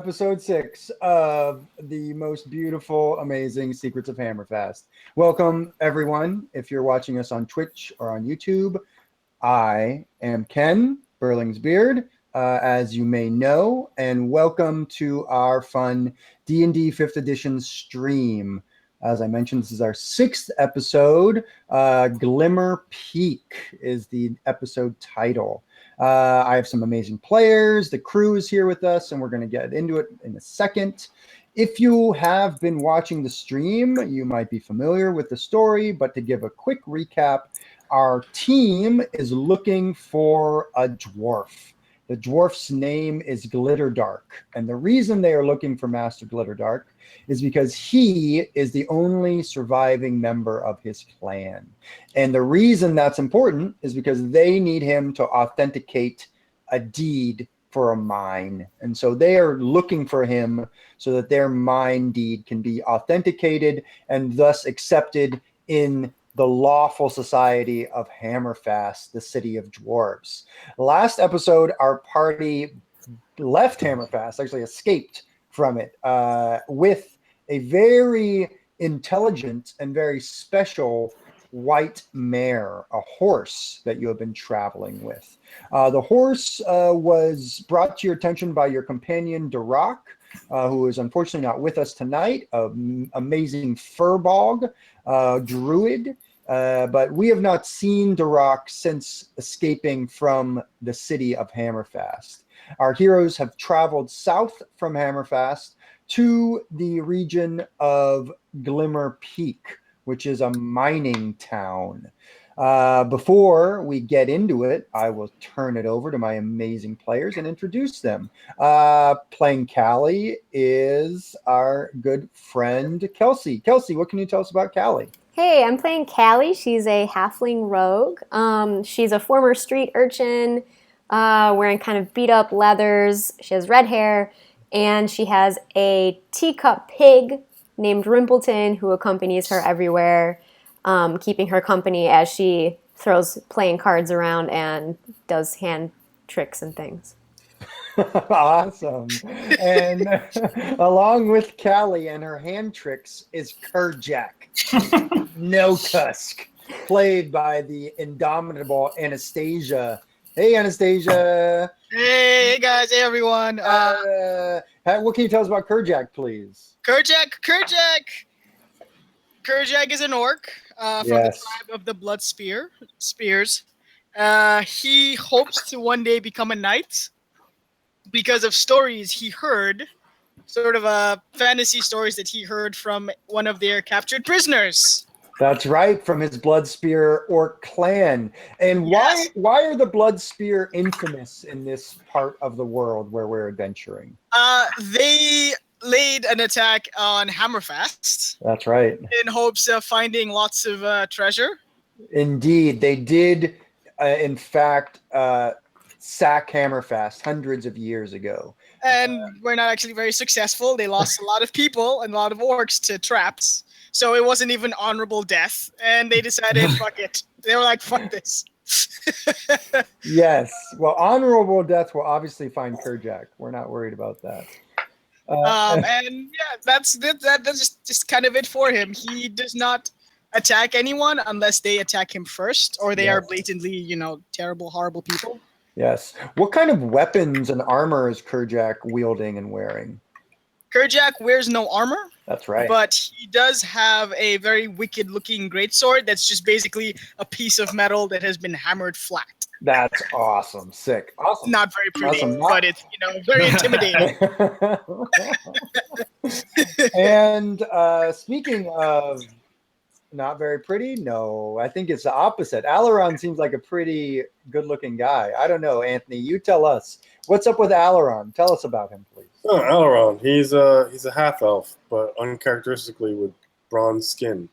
episode 6 of the most beautiful, amazing Secrets of Hammerfast. Welcome, everyone. If you're watching us on Twitch or on YouTube, I am Ken Burlingsbeard, as you may know, and welcome to our fun D&D 5th edition stream. As I mentioned, this is our 6th episode. Glimmer Peak is the episode title. I have some amazing players. The crew is here with us, and we're going to get into it in a second. If you have been watching the stream, you might be familiar with the story, but to give a quick recap, our team is looking for a dwarf. The dwarf's name is Glitterdark, and the reason they are looking for Master Glitterdark is because he is the only surviving member of his clan. And the reason that's important is because they need him to authenticate a deed for a mine. And so they are looking for him so that their mine deed can be authenticated and thus accepted in the lawful society of Hammerfast, the city of dwarves. Last episode, our party left Hammerfast, actually escaped from it, with a very intelligent and very special white mare, a horse that you have been traveling with. The horse was brought to your attention by your companion, Durak, who is unfortunately not with us tonight, an amazing furbog druid. But we have not seen Durak since escaping from the city of Hammerfast. Our heroes have traveled south from Hammerfast to the region of Glimmer Peak, which is a mining town. Before we get into it, I will turn it over to my amazing players and introduce them. Playing Callie is our good friend, Kelsey. Kelsey, what can you tell us about Callie? Hey, I'm playing Callie. She's a halfling rogue. She's a former street urchin, wearing kind of beat up leathers. She has red hair, and she has a teacup pig named Rimpleton who accompanies her everywhere, keeping her company as she throws playing cards around and does hand tricks and things. Awesome. And along with Callie and her hand tricks is Kerjack, No Tusk, played by the indomitable Anastasia. Hey, Anastasia. Hey guys, hey everyone. What can you tell us about Kerjack, please? Kerjack is an orc from the tribe of the Blood Spears. He hopes to one day become a knight because of stories he heard, sort of fantasy stories that he heard from one of their captured prisoners. That's right, from his Bloodspear orc clan. And Yes. why are the Bloodspear infamous in this part of the world where we're adventuring? They laid an attack on Hammerfast. That's right. In hopes of finding lots of treasure. Indeed, they did, in fact, sack Hammerfast hundreds of years ago. And we're not actually very successful. They lost a lot of people and a lot of orcs to traps. So it wasn't even honorable death. And they decided, fuck it. They were like, fuck this. Yes. Well, honorable death will obviously find Kerjack. We're not worried about that. And yeah, that's just kind of it for him. He does not attack anyone unless they attack him first, or they are blatantly, terrible, horrible people. Yes. What kind of weapons and armor is Kerjack wielding and wearing? Kerjack wears no armor. That's right. But he does have a very wicked-looking greatsword that's just basically a piece of metal that has been hammered flat. That's awesome. Sick. Awesome. Not very pretty, but it's, very intimidating. And speaking of not very pretty, no, I think it's the opposite. Alaron seems like a pretty good-looking guy. I don't know, Anthony. You tell us. What's up with Alaron? Tell us about him, please. Oh, Alaron. He's a half elf, but uncharacteristically with bronze skin.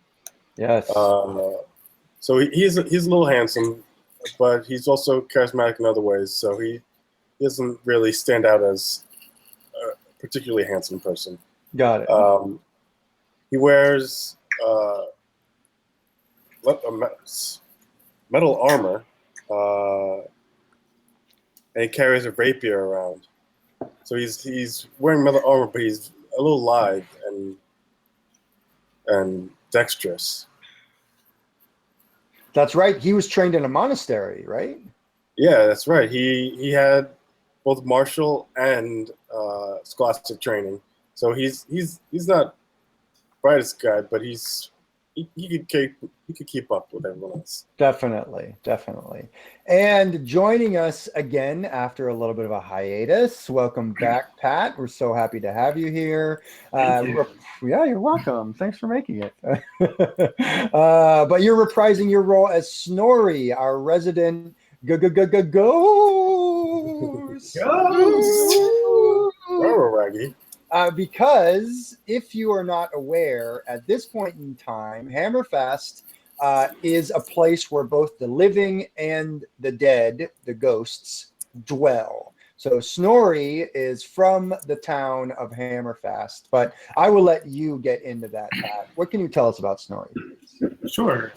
Yes. So he's a little handsome, but he's also charismatic in other ways. So he doesn't really stand out as a particularly handsome person. Got it. He wears metal armor, and he carries a rapier around. So he's wearing metal armor, but he's a little lithe and dexterous. That's right. He was trained in a monastery, right? Yeah, that's right. He had both martial and scholastic training. So he's not brightest guy, but he could keep up with everyone else. Definitely, definitely. And joining us again after a little bit of a hiatus, welcome back, Pat. We're so happy to have you here. Thank you. Yeah, you're welcome. Thanks for making it. But you're reprising your role as Snorri, our resident ghost. Ghost! Oh, Raggy. Because if you are not aware, at this point in time, Hammerfast is a place where both the living and the dead, the ghosts, dwell. So Snorri is from the town of Hammerfast, but I will let you get into that, Pat. What can you tell us about Snorri, please? Sure.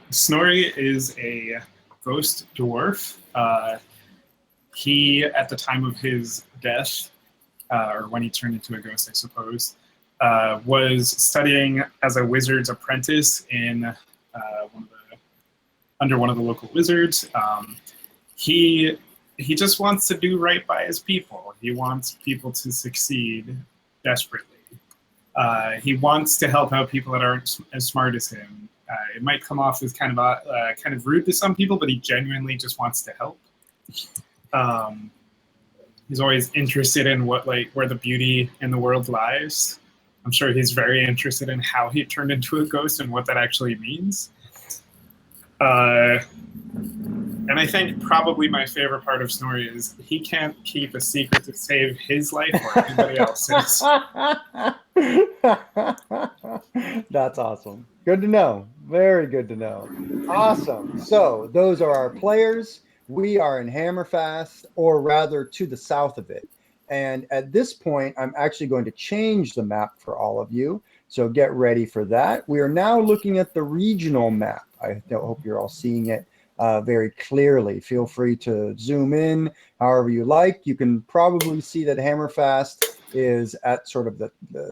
Snorri is a ghost dwarf. He, at the time of his death, or when he turned into a ghost, I suppose, was studying as a wizard's apprentice in under one of the local wizards. He just wants to do right by his people. He wants people to succeed desperately. He wants to help out people that aren't as smart as him. It might come off as kind of rude to some people, but he genuinely just wants to help. He's always interested in where the beauty in the world lies. I'm sure he's very interested in how he turned into a ghost and what that actually means. And I think probably my favorite part of Snorri is he can't keep a secret to save his life or anybody else's. That's awesome. Good to know. Very good to know. Awesome. So those are our players. We are in Hammerfast, or rather to the south of it. And at this point, I'm actually going to change the map for all of you. So get ready for that. We are now looking at the regional map. I hope you're all seeing it very clearly. Feel free to zoom in however you like. You can probably see that Hammerfast is at sort of the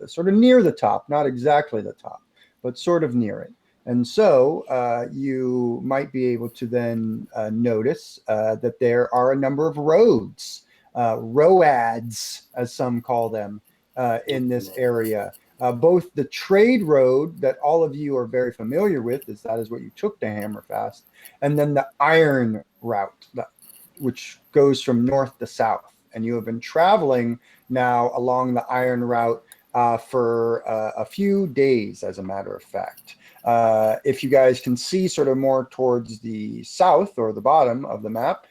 sort of near the top, not exactly the top, but sort of near it. And so you might be able to then notice that there are a number of roads, roads, as some call them, in this area. Both the trade road that all of you are very familiar with, as that is what you took to Hammerfast, and then the iron route, which goes from north to south. And you have been traveling now along the iron route for a few days, as a matter of fact. If you guys can see sort of more towards the south or the bottom of the map,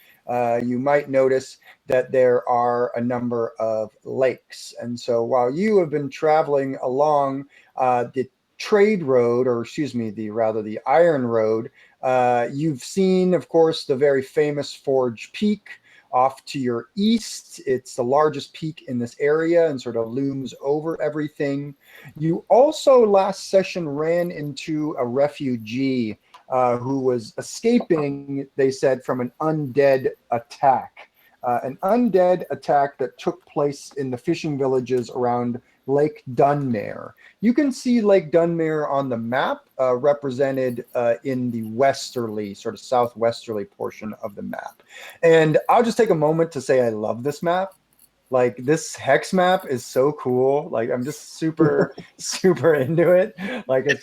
you might notice that there are a number of lakes. And so while you have been traveling along the trade road, or excuse me, the iron road, you've seen, of course, the very famous Forge Peak off to your east. It's the largest peak in this area and sort of looms over everything. You also last session ran into a refugee who was escaping, they said, from an undead attack. An undead attack that took place in the fishing villages around Lake Dunmere. You can see Lake Dunmere on the map represented in the westerly, sort of southwesterly portion of the map. And I'll just take a moment to say I love this map. Like, this hex map is so cool. Like, I'm just super, super into it. Like, it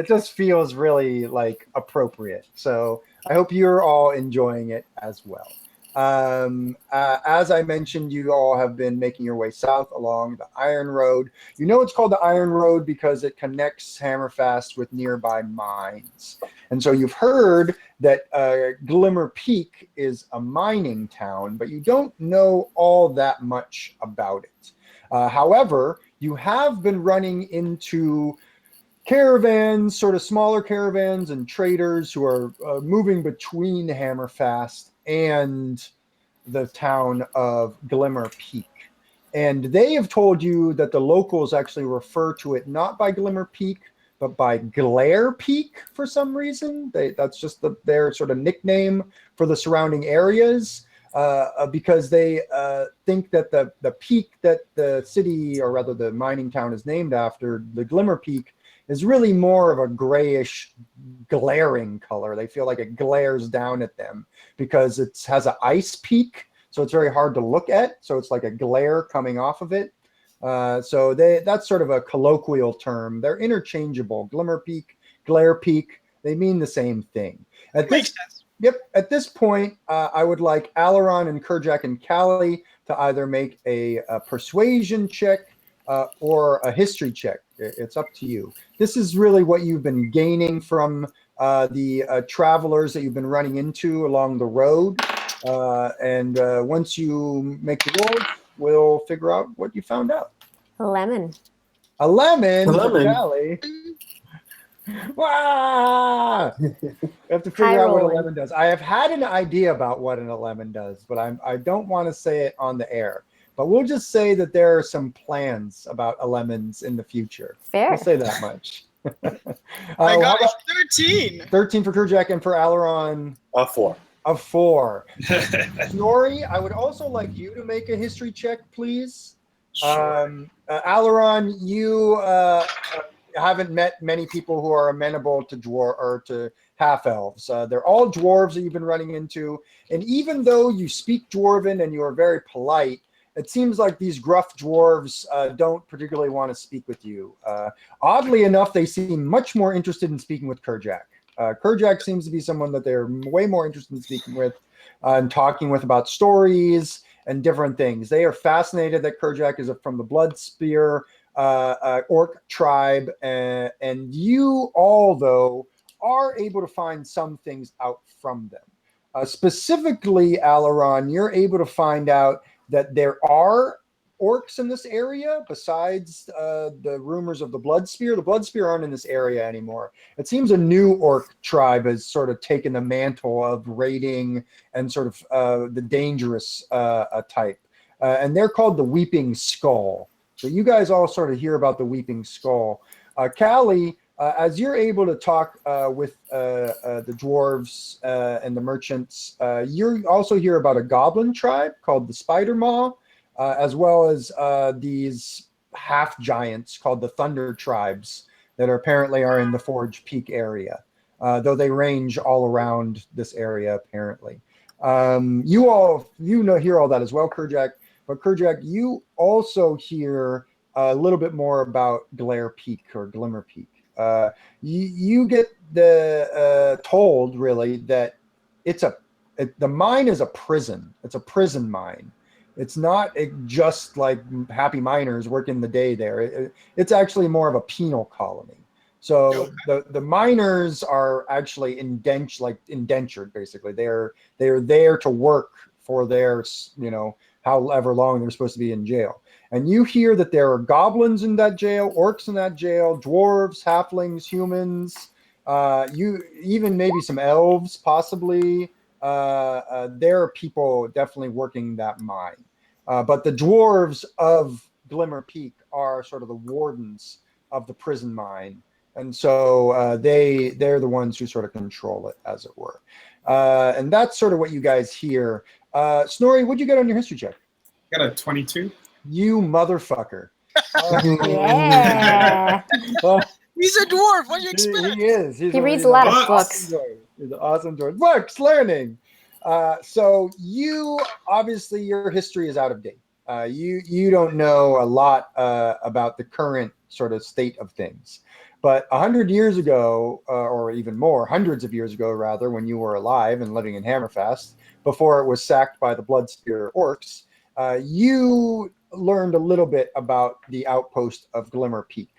just feels really like appropriate. So I hope you're all enjoying it as well. As I mentioned, you all have been making your way south along the Iron Road. You know it's called the Iron Road because it connects Hammerfast with nearby mines. And so you've heard that Glimmer Peak is a mining town, but you don't know all that much about it. However, you have been running into caravans, sort of smaller caravans and traders who are moving between Hammerfast and the town of Glimmer Peak. And they have told you that the locals actually refer to it not by Glimmer Peak, but by Glare Peak for some reason. That's just their sort of nickname for the surrounding areas. because they think that the peak that the city, or rather the mining town, is named after, the Glimmer Peak, is really more of a grayish, glaring color. They feel like it glares down at them because it has an ice peak, so it's very hard to look at. So it's like a glare coming off of it. So that's sort of a colloquial term. They're interchangeable. Glimmer Peak, Glare Peak, they mean the same thing. Makes sense. Yep. At this point, I would like Alaron and Kerjak and Callie to either make a persuasion check or a history check. It's up to you. This is really what you've been gaining from the travelers that you've been running into along the road. And once you make the roll, we'll figure out what you found out. Lemon. A lemon, A lemon. for Callie. Wow! You have to figure High out what a rolling. lemon does. I have had an idea about what a lemon does, but I don't want to say it on the air. But we'll just say that there are some plans about lemons in the future. Fair. We'll say that much. My How gosh, about 13. 13 for Kerjak, and for Alaron, 4. a 4. Snorri, I would also like you to make a history check, please. Sure. Alaron, you haven't met many people who are amenable to dwarf or to half elves. They're all dwarves that you've been running into, and even though you speak Dwarven and you are very polite, it seems like these gruff dwarves don't particularly want to speak with you. Oddly enough, they seem much more interested in speaking with Kerjak. Kerjak seems to be someone that they're way more interested in speaking with and talking with about stories and different things. They are fascinated that Kerjak is from the Blood Spear orc tribe, and you all, though, are able to find some things out from them. Specifically, Alaron, you're able to find out that there are orcs in this area besides the rumors of the Blood Spear. The Blood Spear aren't in this area anymore. It seems a new orc tribe has sort of taken the mantle of raiding and sort of the dangerous type. And they're called the Weeping Skull. So you guys all sort of hear about the Weeping Skull. Callie, as you're able to talk with the dwarves and the merchants, you also hear about a goblin tribe called the Spider Maw, as well as these half giants called the Thunder Tribes that apparently are in the Forge Peak area, though they range all around this area apparently. You all hear all that as well, Kerjak. But Kerjak, you also hear a little bit more about Glare Peak or Glimmer Peak. You get told really that the mine is a prison. It's a prison mine. It's not just like happy miners working the day there. It's actually more of a penal colony. So the miners are actually indentured basically. They're there to work for their however long they're supposed to be in jail. And you hear that there are goblins in that jail, orcs in that jail, dwarves, halflings, humans, even maybe some elves, possibly. There are people definitely working that mine. But the dwarves of Glimmer Peak are sort of the wardens of the prison mine. And so they're the ones who sort of control it, as it were. And that's sort of what you guys hear. Snorri, what'd you get on your history check? Got a 22. You motherfucker. Yeah. He's a dwarf. What do you expect? He is. He reads a lot of books. He's an awesome dwarf. Books, learning. So you, obviously, your history is out of date. You don't know a lot about the current sort of state of things. But 100 years ago, or even more, hundreds of years ago, rather, when you were alive and living in Hammerfast, before it was sacked by the Blood Spear orcs, you learned a little bit about the outpost of Glimmer Peak.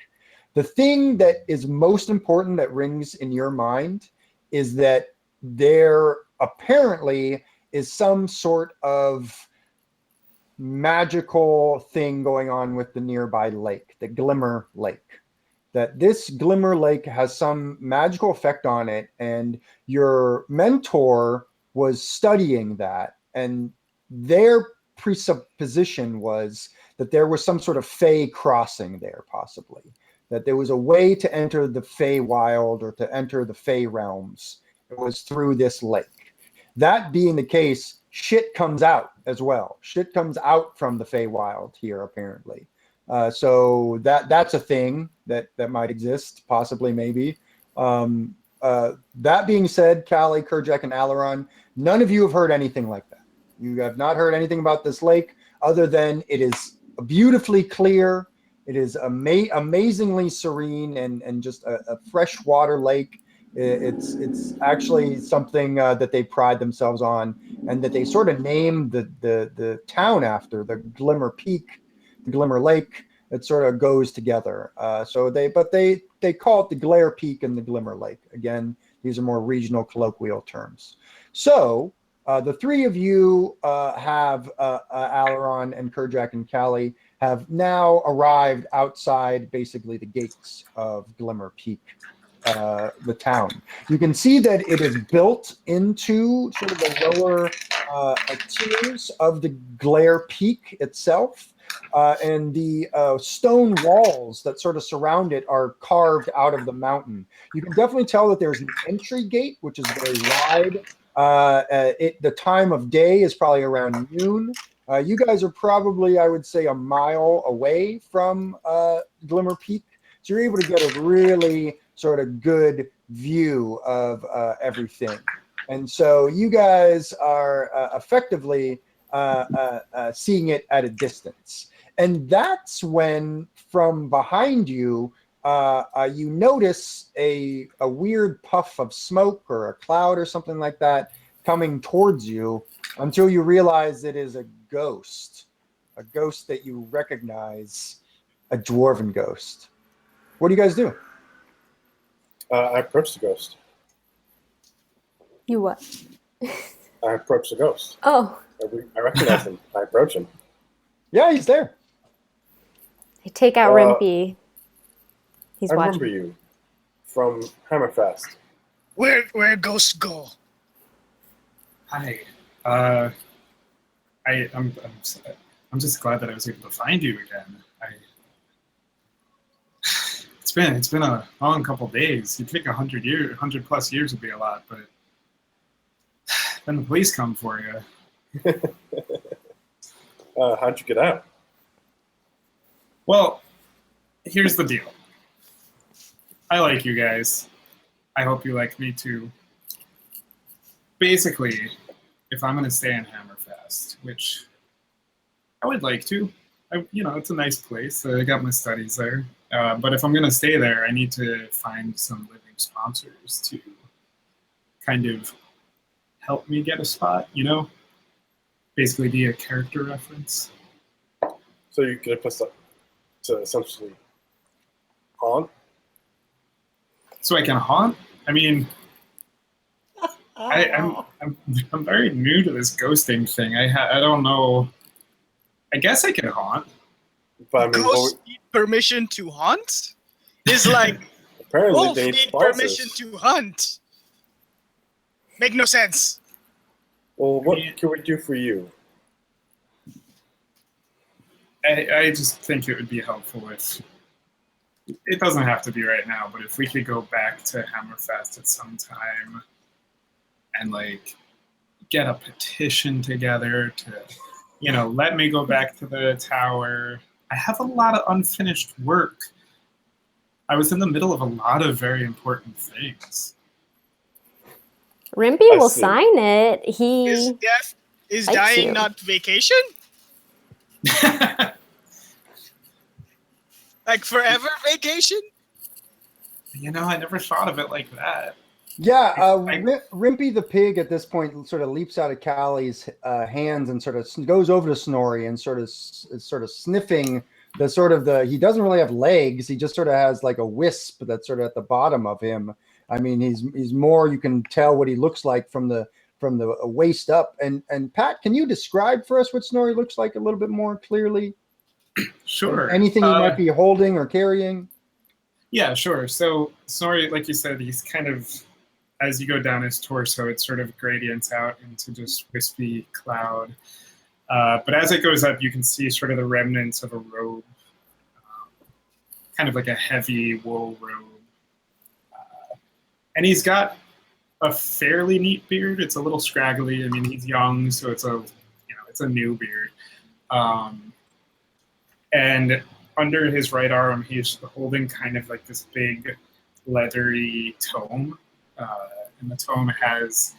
The thing that is most important that rings in your mind is that there apparently is some sort of magical thing going on with the nearby lake, the Glimmer Lake. That this Glimmer Lake has some magical effect on it, and your mentor was studying that, and their presupposition was that there was some sort of Fey crossing there, possibly. That there was a way to enter the Fey Wild or to enter the Fey realms. It was through this lake. That being the case, shit comes out as well. Shit comes out from the Feywild here, apparently. So that's a thing that might exist, possibly, maybe. That being said, Callie, Kerjak, and Alaron, none of you have heard anything like that. You have not heard anything about this lake other than it is beautifully clear. It is amazingly serene and just a freshwater lake. It's actually something that they pride themselves on, and that they sort of named the town after, the Glimmer Peak, the Glimmer Lake. It sort of goes together. So they call it the Glare Peak and the Glimmer Lake. Again, these are more regional colloquial terms. So the three of you have Alaron and Kerjak and Callie have now arrived outside basically the gates of Glimmer Peak, the town. You can see that it is built into sort of the lower tiers of the Glare Peak itself. And the stone walls that sort of surround it are carved out of the mountain. You can definitely tell that there's an entry gate, which is very wide. The time of day is probably around noon. You guys are probably, I would say, a mile away from Glimmer Peak. So you're able to get a really sort of good view of everything. And so you guys are effectively seeing it at a distance. And that's when, from behind you, you notice a weird puff of smoke or a cloud or something like that coming towards you, until you realize it is a ghost that you recognize, a dwarven ghost. What do you guys do? I approach the ghost. You what? I approach the ghost. Oh. I recognize him. I approach him. Yeah, he's there. I take out Rimpy. He's I watching. remember you from Hammerfast. Where ghosts go? Hi. I'm just glad that I was able to find you again. It's been a long couple days. You'd think 100 plus years would be a lot, but then the police come for you. How'd you get out? Well, here's the deal. I like you guys. I hope you like me too. Basically, if I'm going to stay in Hammerfast, which I would like to, it's a nice place. I got my studies there. But if I'm going to stay there, I need to find some living sponsors to kind of help me get a spot, Basically be a character reference. So you get a place to essentially haunt? So I can haunt? I mean, I'm very new to this ghosting thing. I don't know. I guess I can haunt. But I mean, Ghosts need permission to hunt? It's like apparently wolves they need sponsors. permission to hunt. Make no sense. Well, what can we do for you? I just think it would be helpful if it doesn't have to be right now, but if we could go back to Hammerfast at some time and get a petition together to, let me go back to the tower. I have a lot of unfinished work. I was in the middle of a lot of very important things. Rimpy will sign it. Is dying not vacation? Like forever vacation? I never thought of it like that. Yeah, Rimpy the pig at this point sort of leaps out of Callie's hands and sort of goes over to Snorri and sort of sniffing he doesn't really have legs. He just sort of has like a wisp that's sort of at the bottom of him. I mean, he's more, you can tell what he looks like from the waist up. And Pat, can you describe for us what Snorri looks like a little bit more clearly? Sure. Anything he might be holding or carrying? Yeah, sure. So Snorri, like you said, he's kind of, as you go down his torso, it sort of gradients out into just wispy cloud. But as it goes up, you can see sort of the remnants of a robe, kind of like a heavy wool robe. And he's got a fairly neat beard. It's a little scraggly. I mean, he's young, so it's a new beard. And under his right arm, he's holding kind of like this big leathery tome. And the tome has,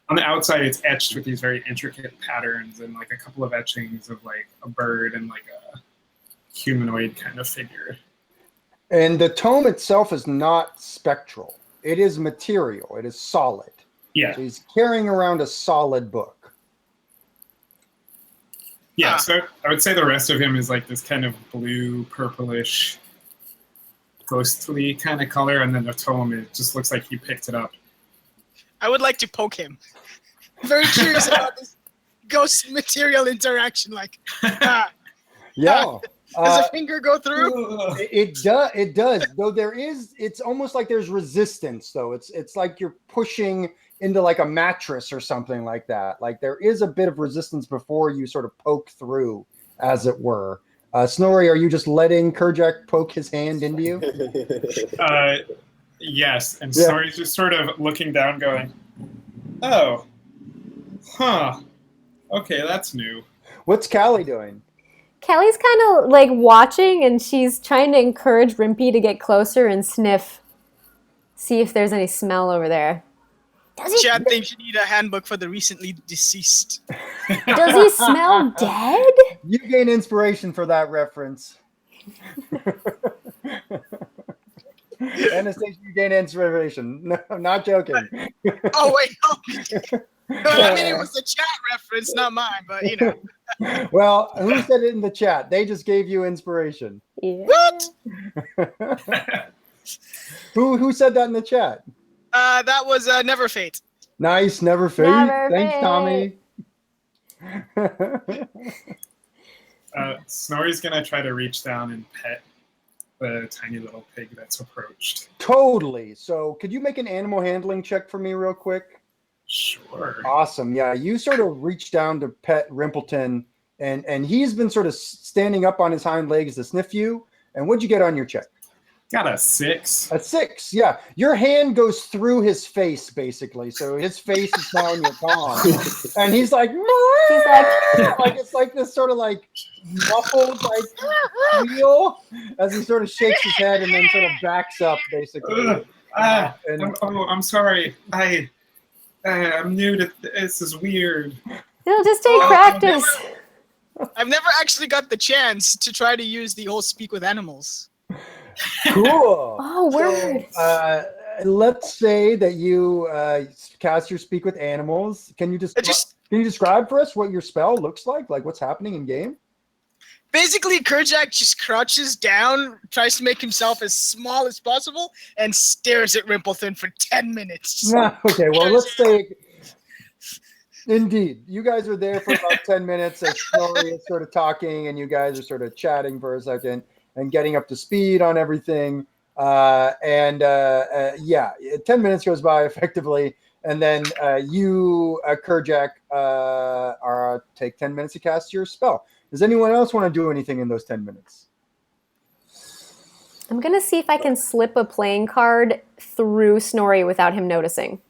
on the outside, it's etched with these very intricate patterns and like a couple of etchings of like a bird and like a humanoid kind of figure. And the tome itself is not spectral. It is material. It is solid. Yeah. So he's carrying around a solid book. Yeah, so I would say the rest of him is like this kind of blue, purplish, ghostly kind of color, and then the tome, it just looks like he picked it up. I would like to poke him. Very curious about this ghost material interaction. Like, Yeah. does a finger go through? It does. Though it's almost like there's resistance. Though it's like you're pushing into like a mattress or something like that. Like there is a bit of resistance before you sort of poke through, as it were. Snorri, are you just letting Kerjak poke his hand into you? Yes, and Yeah. Snorri's just sort of looking down, going, "Oh, huh, okay, that's new." What's Callie doing? Callie's kind of like watching, and she's trying to encourage Rimpy to get closer and sniff, see if there's any smell over there. Chad thinks you need a handbook for the recently deceased. Does he smell dead? You gain inspiration for that reference. Anastasia, you gain inspiration. No, I'm not joking. Oh wait, no. I mean it was a chat reference, not mine, but you know. Well, who said it in the chat? They just gave you inspiration. Yeah. What? Who said that in the chat? That was Never Fate. Nice, never fade. Never Thanks, fade. Tommy. Snorri's gonna try to reach down and pet the tiny little pig that's approached. Totally. So, could you make an animal handling check for me, real quick? Sure. Awesome. Yeah, you sort of reach down to pet Rimpleton, and he's been sort of standing up on his hind legs to sniff you. And what'd you get on your check? Got a 6. A 6, yeah. Your hand goes through his face, basically. So his face is now in your palm. And he's like, He's like it's like this sort of like muffled like wheel as he sort of shakes his head and then sort of backs up, basically. I'm sorry. I'm new to this. Is weird. It'll just take practice. I've never actually got the chance to try to use the whole speak with animals. Cool. Oh, word. So, let's say that you cast your speak with animals. Can you describe for us what your spell looks like? Like what's happening in game? Basically, Kerjak just crouches down, tries to make himself as small as possible, and stares at Rimpleton for 10 minutes. Okay, well, let's say, indeed, you guys are there for about 10 minutes as Snorri is sort of talking, and you guys are sort of chatting for a second and getting up to speed on everything. Yeah, 10 minutes goes by effectively, and then you, Kerjak, take 10 minutes to cast your spell. Does anyone else want to do anything in those 10 minutes? I'm going to see if I can slip a playing card through Snorri without him noticing.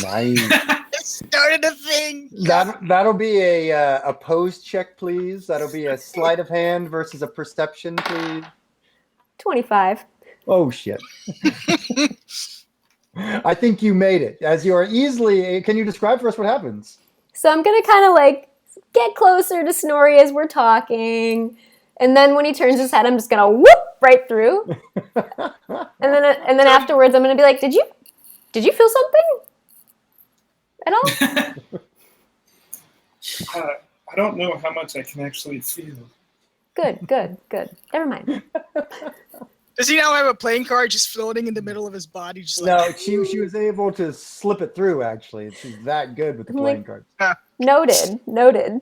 Nice. It started a thing. That'll be a opposed check, please. That'll be a sleight of hand versus a perception, please. 25. Oh, shit. I think you made it. As you are easily... Can you describe for us what happens? So I'm going to kind of like get closer to Snorri as we're talking. And then when he turns his head, I'm just going to whoop right through. and then afterwards, I'm going to be like, did you feel something at all? I don't know how much I can actually feel. Good. Never mind. Does he now have a playing card just floating in the middle of his body? Just No, like, she was able to slip it through, actually. She's that good with the playing cards. Noted.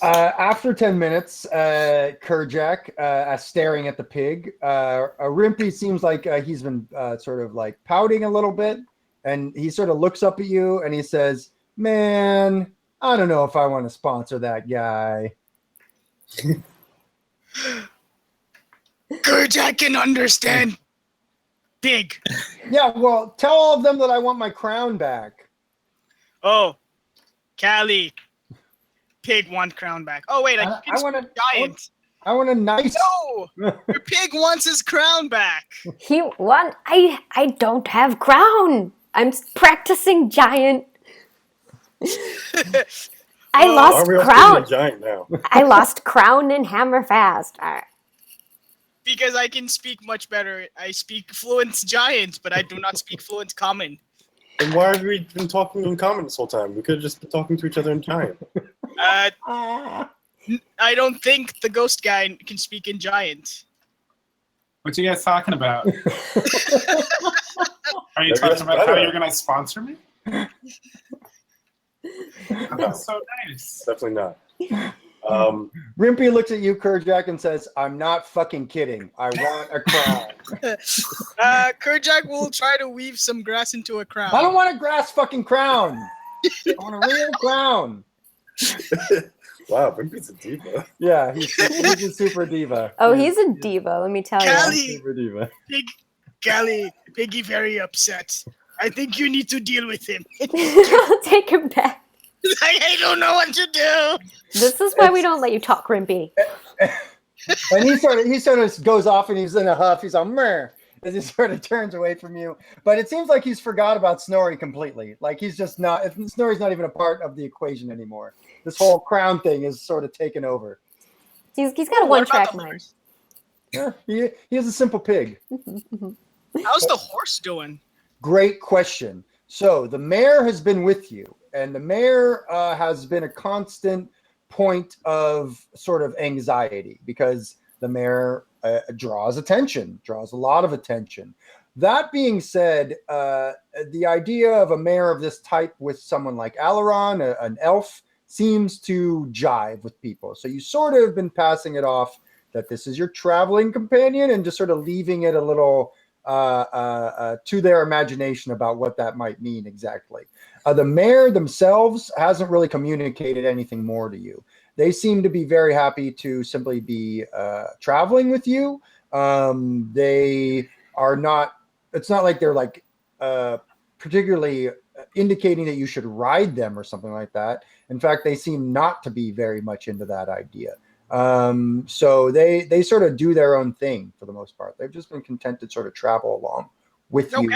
After 10 minutes, Kerjak, staring at the pig, Rimpy seems like he's been sort of like pouting a little bit, and he sort of looks up at you and he says, "Man, I don't know if I want to sponsor that guy." Kerjak can understand. Big. Yeah, well, tell all of them that I want my crown back. Oh, Callie. Pig want crown back. Oh wait, I want a giant. I want a nice. No, your pig wants his crown back. I don't have crown. I'm practicing giant. I Well, Why are lost we all crown. speaking in giant now? I lost crown in Hammerfast. Because I can speak much better. I speak fluent giant, but I do not speak fluent common. And why have we been talking in common this whole time? We could have just been talking to each other in giant. I don't think the ghost guy can speak in giant. What you guys talking about? Are you Maybe talking that's about how better. you're gonna sponsor me? That's so nice. Definitely not. Rimpy looks at you, Kerjack, and says, "I'm not fucking kidding. I want a crown. Kerjack will try to weave some grass into a crown. I don't want a grass fucking crown. I want a real crown." Wow, Rimpy's a diva. Yeah, he's a super diva. Oh, he's a diva. Let me tell you. Callie, Super diva. Piggy very upset. I think you need to deal with him. I'll take him back. I don't know what to do. This is why we don't let you talk, Rimpy. And he sort of goes off and he's in a huff. He's like, "Meh," as he sort of turns away from you. But it seems like he's forgot about Snorri completely. Like he's just not. Snorri's not even a part of the equation anymore. This whole crown thing is sort of taken over. He's got a one-track mind. Yeah, he is a simple pig. How's the horse doing? Great question. So the mayor has been with you, and the mayor has been a constant point of sort of anxiety because the mayor draws a lot of attention. That being said, the idea of a mayor of this type with someone like Alaron, an elf, seems to jive with people. So you sort of been passing it off that this is your traveling companion and just sort of leaving it a little to their imagination about what that might mean exactly. The mayor themselves hasn't really communicated anything more to you. They seem to be very happy to simply be traveling with you. They are not, it's not like they're like particularly indicating that you should ride them or something like that. In fact, they seem not to be very much into that idea. So they sort of do their own thing for the most part. They've just been content to sort of travel along with you.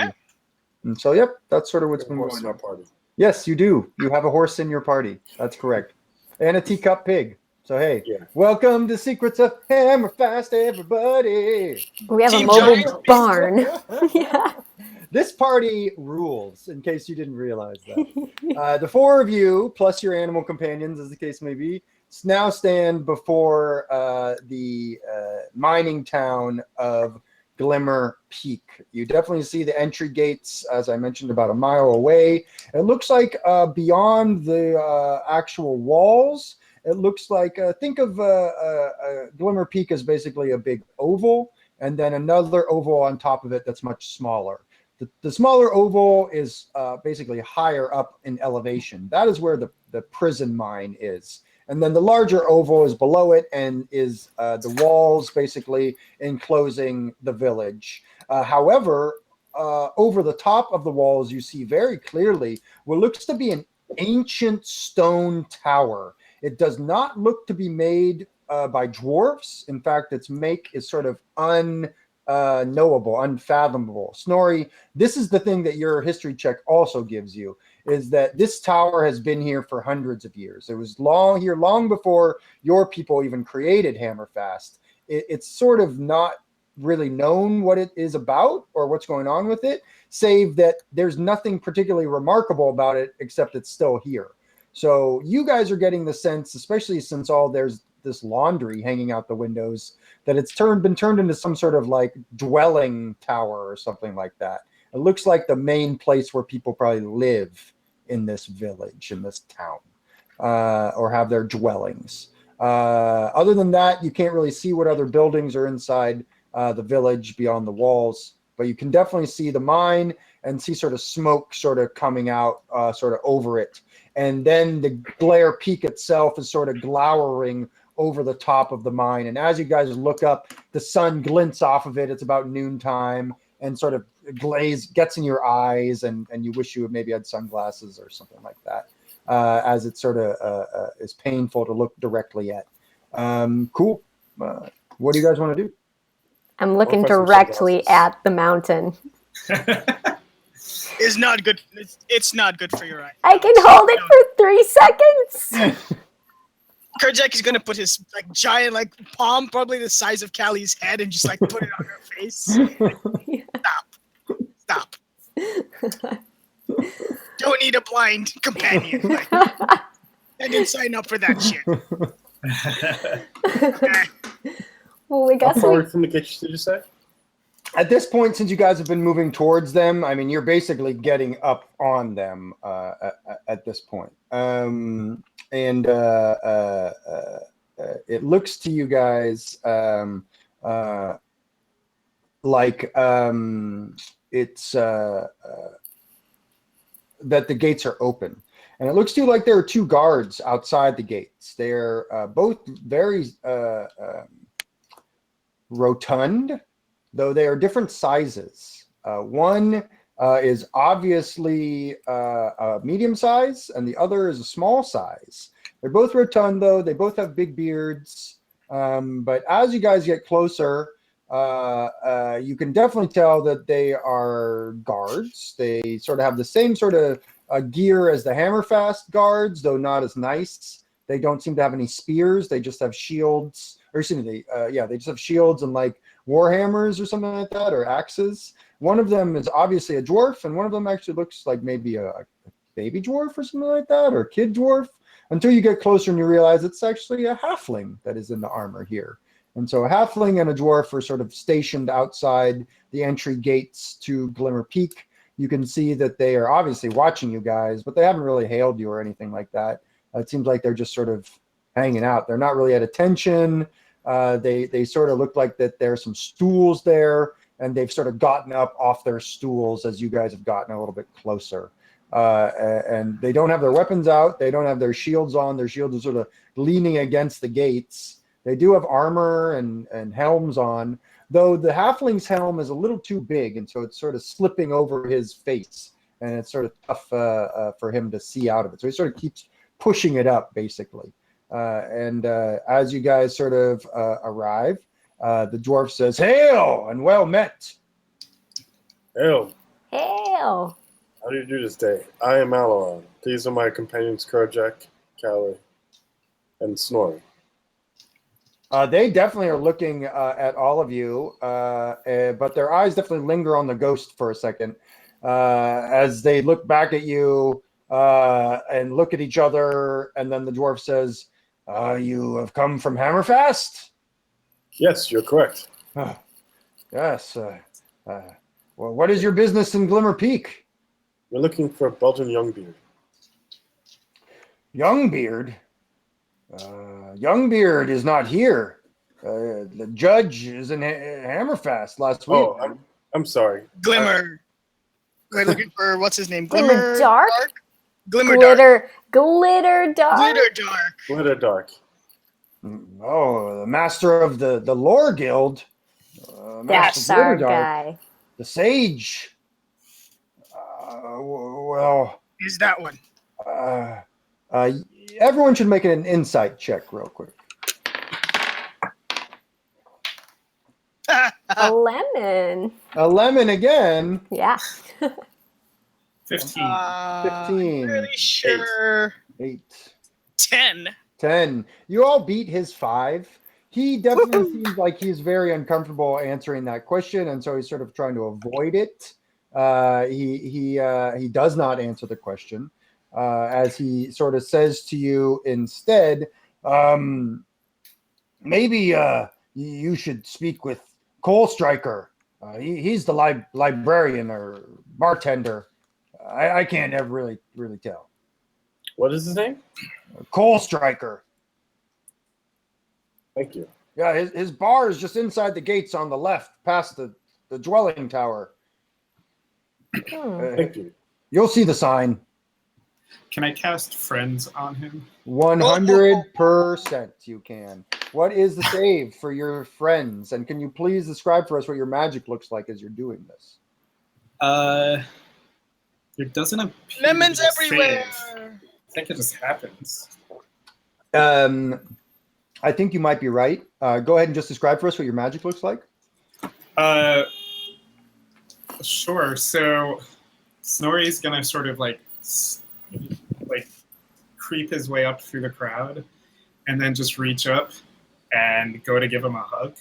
And so, yep, that's sort of what's been going on. Our party. Yes, you do. You have a horse in your party. That's correct. And a teacup pig. So, hey, Yeah. welcome to Secrets of Hammerfast, everybody. We have Team a mobile Giants. barn. Yeah. This party rules, in case you didn't realize that. The four of you, plus your animal companions, as the case may be, now stand before the mining town of Glimmer Peak. You definitely see the entry gates, as I mentioned, about a mile away. It looks like beyond the actual walls, it looks like, think of Glimmer Peak as basically a big oval, and then another oval on top of it that's much smaller. The smaller oval is basically higher up in elevation. That is where the prison mine is. And then the larger oval is below it and is the walls basically enclosing the village. However, over the top of the walls, you see very clearly what looks to be an ancient stone tower. It does not look to be made by dwarfs. In fact, its make is sort of unknowable, unfathomable. Snorri, this is the thing that your history check also gives you, is that this tower has been here for hundreds of years. It was long before your people even created Hammerfast. It's sort of not really known what it is about or what's going on with it, save that there's nothing particularly remarkable about it except it's still here. So you guys are getting the sense, especially since there's this laundry hanging out the windows, that it's been turned into some sort of like dwelling tower or something like that. It looks like the main place where people probably live in this village, in this town, or have their dwellings. Other than that, you can't really see what other buildings are inside the village beyond the walls, but you can definitely see the mine and see sort of smoke sort of coming out sort of over it. And then the Glare Peak itself is sort of glowering over the top of the mine. And as you guys look up, the sun glints off of it. It's about noontime, and sort of glaze gets in your eyes, and you wish you maybe had sunglasses or something like that, as it sort of is painful to look directly at. Cool. What do you guys want to do? I'm looking Or if I have some directly sunglasses. at the mountain. It's not good. It's not good for your eye. I can hold it for 3 seconds. Kerjak is gonna put his like giant like palm, probably the size of Callie's head, and just like put it on her face. Stop. Don't need a blind companion. Like, I didn't sign up for that shit. Okay. Well, we How guess far we. away from the gates did you say? At this point, since you guys have been moving towards them, I mean, you're basically getting up on them at this point. And it looks to you guys like it's that the gates are open. And it looks to you like there are two guards outside the gates. They're both very rotund, though they are different sizes. One is obviously a medium size, and the other is a small size. They're both rotund, though. They both have big beards. But as you guys get closer, you can definitely tell that they are guards. They sort of have the same sort of gear as the Hammerfast guards, though not as nice. They don't seem to have any spears. They just have shields. Or excuse me, they just have shields and like warhammers or something like that, or axes. One of them is obviously a dwarf, and one of them actually looks like maybe a baby dwarf or something like that, or a kid dwarf, until you get closer and you realize it's actually a halfling that is in the armor here. And so a halfling and a dwarf are sort of stationed outside the entry gates to Glimmer Peak. You can see that they are obviously watching you guys, but they haven't really hailed you or anything like that. It seems like they're just sort of hanging out. They're not really at attention. They sort of look like that there are some stools there, and they've sort of gotten up off their stools as you guys have gotten a little bit closer. And they don't have their weapons out. They don't have their shields on. Their shields are sort of leaning against the gates. They do have armor and helms on, though the halfling's helm is a little too big, and so it's sort of slipping over his face, and it's sort of tough for him to see out of it. So he sort of keeps pushing it up, basically. And as you guys sort of arrive, the dwarf says, "Hail and well met." Hail. Hail. How do you do this day? I am Alaron. These are my companions, Kerjak, Callie, and Snorri. They definitely are looking at all of you, but their eyes definitely linger on the ghost for a second as they look back at you and look at each other. And then the dwarf says, "You have come from Hammerfast?" Yes, you're correct. Yes. Well, what is your business in Glimmer Peak? We're looking for Belgian Youngbeard. Youngbeard? Youngbeard is not here. The judge is in Hammerfast last week. Oh, I'm sorry. Glimmer. We're looking for what's his name? Glimmer Dark? Glimmer Dark. Glitter Dark. Glitter Dark. Glitter Dark. Oh, the master of the lore guild. That's Master our Glitter Dark, guy. the sage. Well, Is that one? everyone should make an insight check real quick. A lemon. A lemon again. Yeah. 15. 15. Really sure. 8. 10. 10. You all beat his 5. He definitely seems like he's very uncomfortable answering that question, and so he's sort of trying to avoid it. He does not answer the question, as he sort of says to you instead, maybe you should speak with Coal Striker. He's the librarian or bartender. I can't ever really tell. What is his name? Coal Striker. Thank you. Yeah, his bar is just inside the gates on the left, past the dwelling tower. Thank you. You'll see the sign. Can I cast friends on him? 100% you can. What is the save for your friends? And can you please describe for us what your magic looks like as you're doing this? There doesn't appear Lemons to be a everywhere. save. I think it just happens. I think you might be right. Go ahead and just describe for us what your magic looks like. Sure. So Snorri's gonna sort of like creep his way up through the crowd, and then just reach up and go to give him a hug.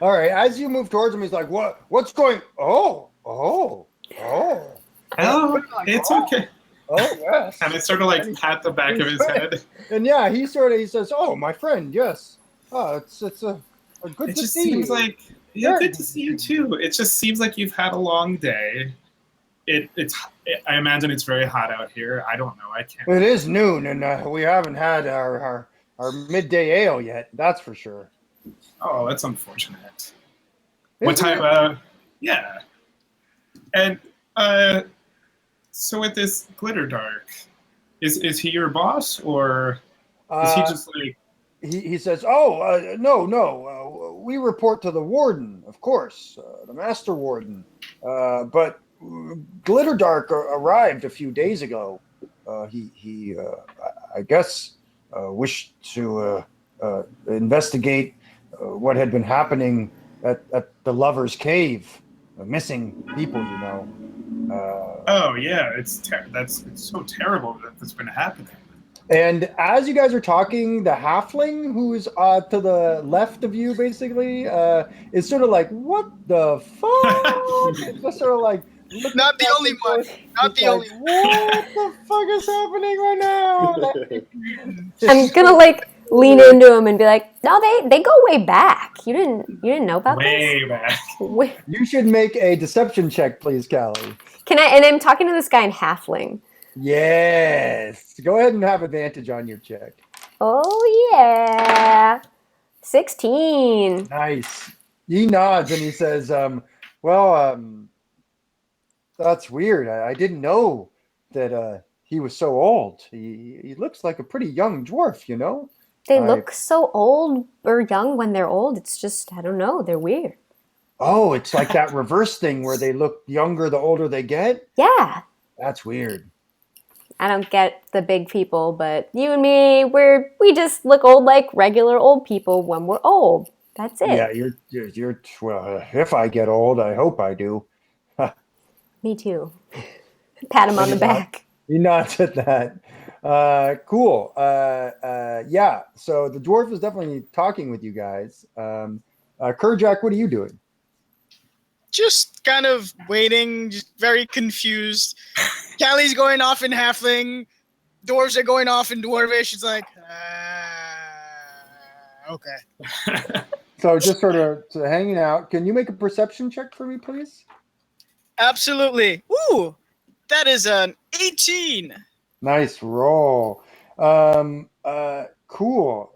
All right. As you move towards him, he's like, "What? What's going? Oh, It's okay. oh, yes." And I sort of like pat the back of his head. And yeah, he says, "Oh, my friend, yes. Oh, it's a good It to just see seems you." like good to see you too. It just seems like you've had a long day. I imagine it's very hot out here. I don't know. I can't. It is noon, and we haven't had our midday ale yet. That's for sure. Oh, that's unfortunate. Isn't What time? it? Yeah. And so with this Glitter Dark, is he your boss, or is he just like? He says, "Oh, no. We report to the warden, of course, the master warden. But Glitter Dark arrived a few days ago. He I guess, wished to investigate what had been happening at the Lover's Cave, missing people, you know." Oh yeah, it's so terrible that that's been happening. And as you guys are talking, the halfling who's to the left of you, basically, is sort of like, "What the fuck?" It's just sort of like, Not the only one. Not the only one. What the fuck is happening right now? I'm gonna like lean into him and be like, "No, they go way back. You didn't know about Way back. this? You should make a deception check, please, Callie. Can I?" And I'm talking to this guy in halfling. Yes. Go ahead and have advantage on your check. Oh yeah, 16. Nice. He nods and he says, "Well, that's weird. I didn't know that he was so old. He looks like a pretty young dwarf, you know." They look so old or young when they're old. It's just, I don't know. They're weird. Oh, it's like that reverse thing where they look younger the older they get? Yeah. That's weird. I don't get the big people, but you and me, we just look old like regular old people when we're old. That's it. Yeah, you're well, if I get old, I hope I do. Me too. Pat him on the back. He nods at that. Cool. Yeah, so the dwarf is definitely talking with you guys. Kerjack, what are you doing? Just kind of waiting, just very confused. Callie's going off in halfling. Dwarves are going off in dwarvish. It's like, okay. So just sort of hanging out. Can you make a perception check for me, please? Absolutely. Ooh, that is an 18. Nice roll. Cool.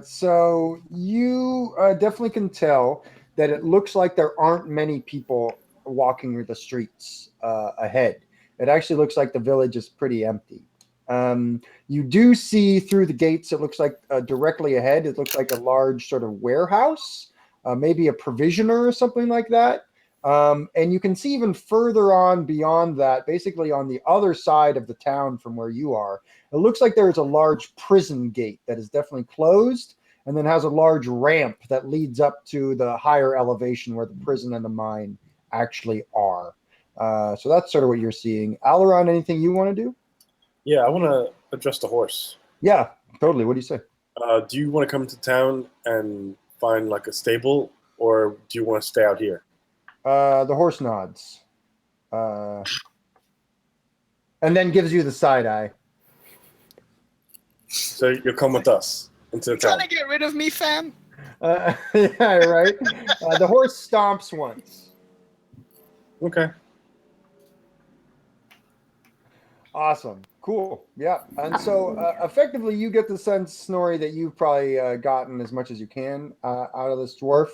So you definitely can tell that it looks like there aren't many people walking the streets ahead. It actually looks like the village is pretty empty. You do see through the gates, it looks like directly ahead, it looks like a large sort of warehouse, maybe a provisioner or something like that. And you can see even further on beyond that, basically on the other side of the town from where you are, it looks like there's a large prison gate that is definitely closed and then has a large ramp that leads up to the higher elevation where the prison and the mine actually are. So that's sort of what you're seeing. Alaron, anything you want to do? Yeah, I want to address the horse. Yeah, totally. What do you say? Do you want to come to town and find like a stable, or do you want to stay out here? The horse nods. And then gives you the side eye. So you'll come with us into the town. Trying to get rid of me, fam? Yeah, right. The horse stomps once. Okay. Awesome. Cool. Yeah. And so effectively you get the sense, Snorri, that you've probably gotten as much as you can out of this dwarf.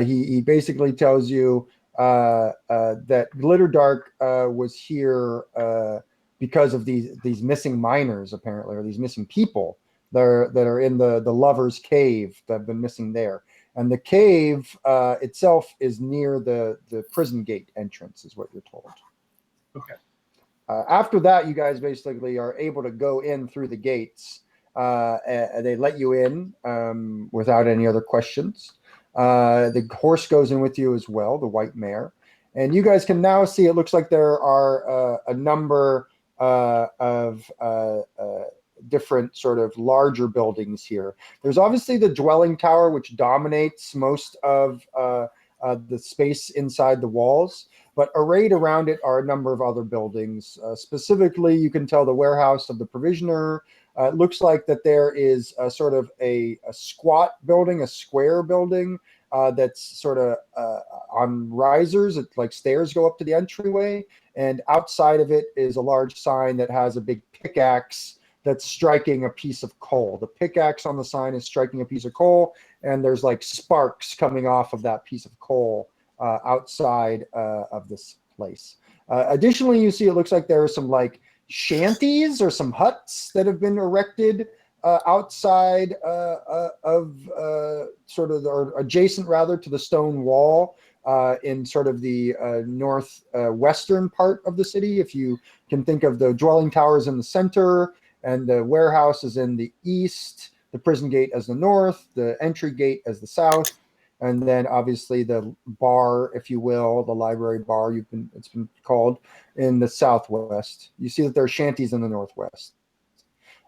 He basically tells you that Glitter Dark was here because of these missing miners, apparently, or these missing people that are in the Lover's Cave that have been missing there. And the cave itself is near the prison gate entrance, is what you're told. Okay. After that, you guys basically are able to go in through the gates. They let you in without any other questions. The horse goes in with you as well, the white mare. And you guys can now see, it looks like there are a number of different sort of larger buildings here. There's obviously the dwelling tower, which dominates most of the space inside the walls, but arrayed around it are a number of other buildings. Specifically, you can tell the warehouse of the provisioner. It looks like that there is a sort of a squat building, a square building that's sort of on risers. It's like stairs go up to the entryway, and outside of it is a large sign that has a big pickaxe that's striking a piece of coal. The pickaxe on the sign is striking a piece of coal, and there's like sparks coming off of that piece of coal outside of this place. Additionally, you see it looks like there are some like shanties or some huts that have been erected outside of sort of, or adjacent rather, to the stone wall in sort of the northwestern part of the city. If you can think of the dwelling towers in the center, and the warehouse is in the east, the prison gate as the north, the entry gate as the south, and then obviously the bar, if you will, the library bar, it's been called, in the southwest. You see that there are shanties in the northwest.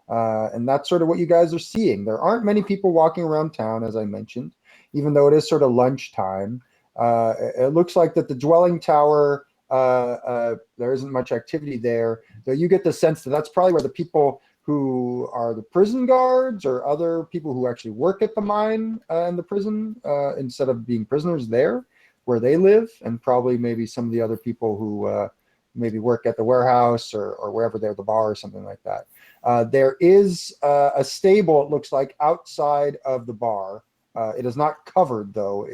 And that's sort of what you guys are seeing. There aren't many people walking around town, as I mentioned, even though it is sort of lunchtime. It looks like that the dwelling tower, there isn't much activity there, though you get the sense that that's probably where the people who are the prison guards or other people who actually work at the mine and the prison, instead of being prisoners there, where they live, and probably maybe some of the other people who maybe work at the warehouse or wherever they're, the bar or something like that. There is a stable, it looks like, outside of the bar. It is not covered, though,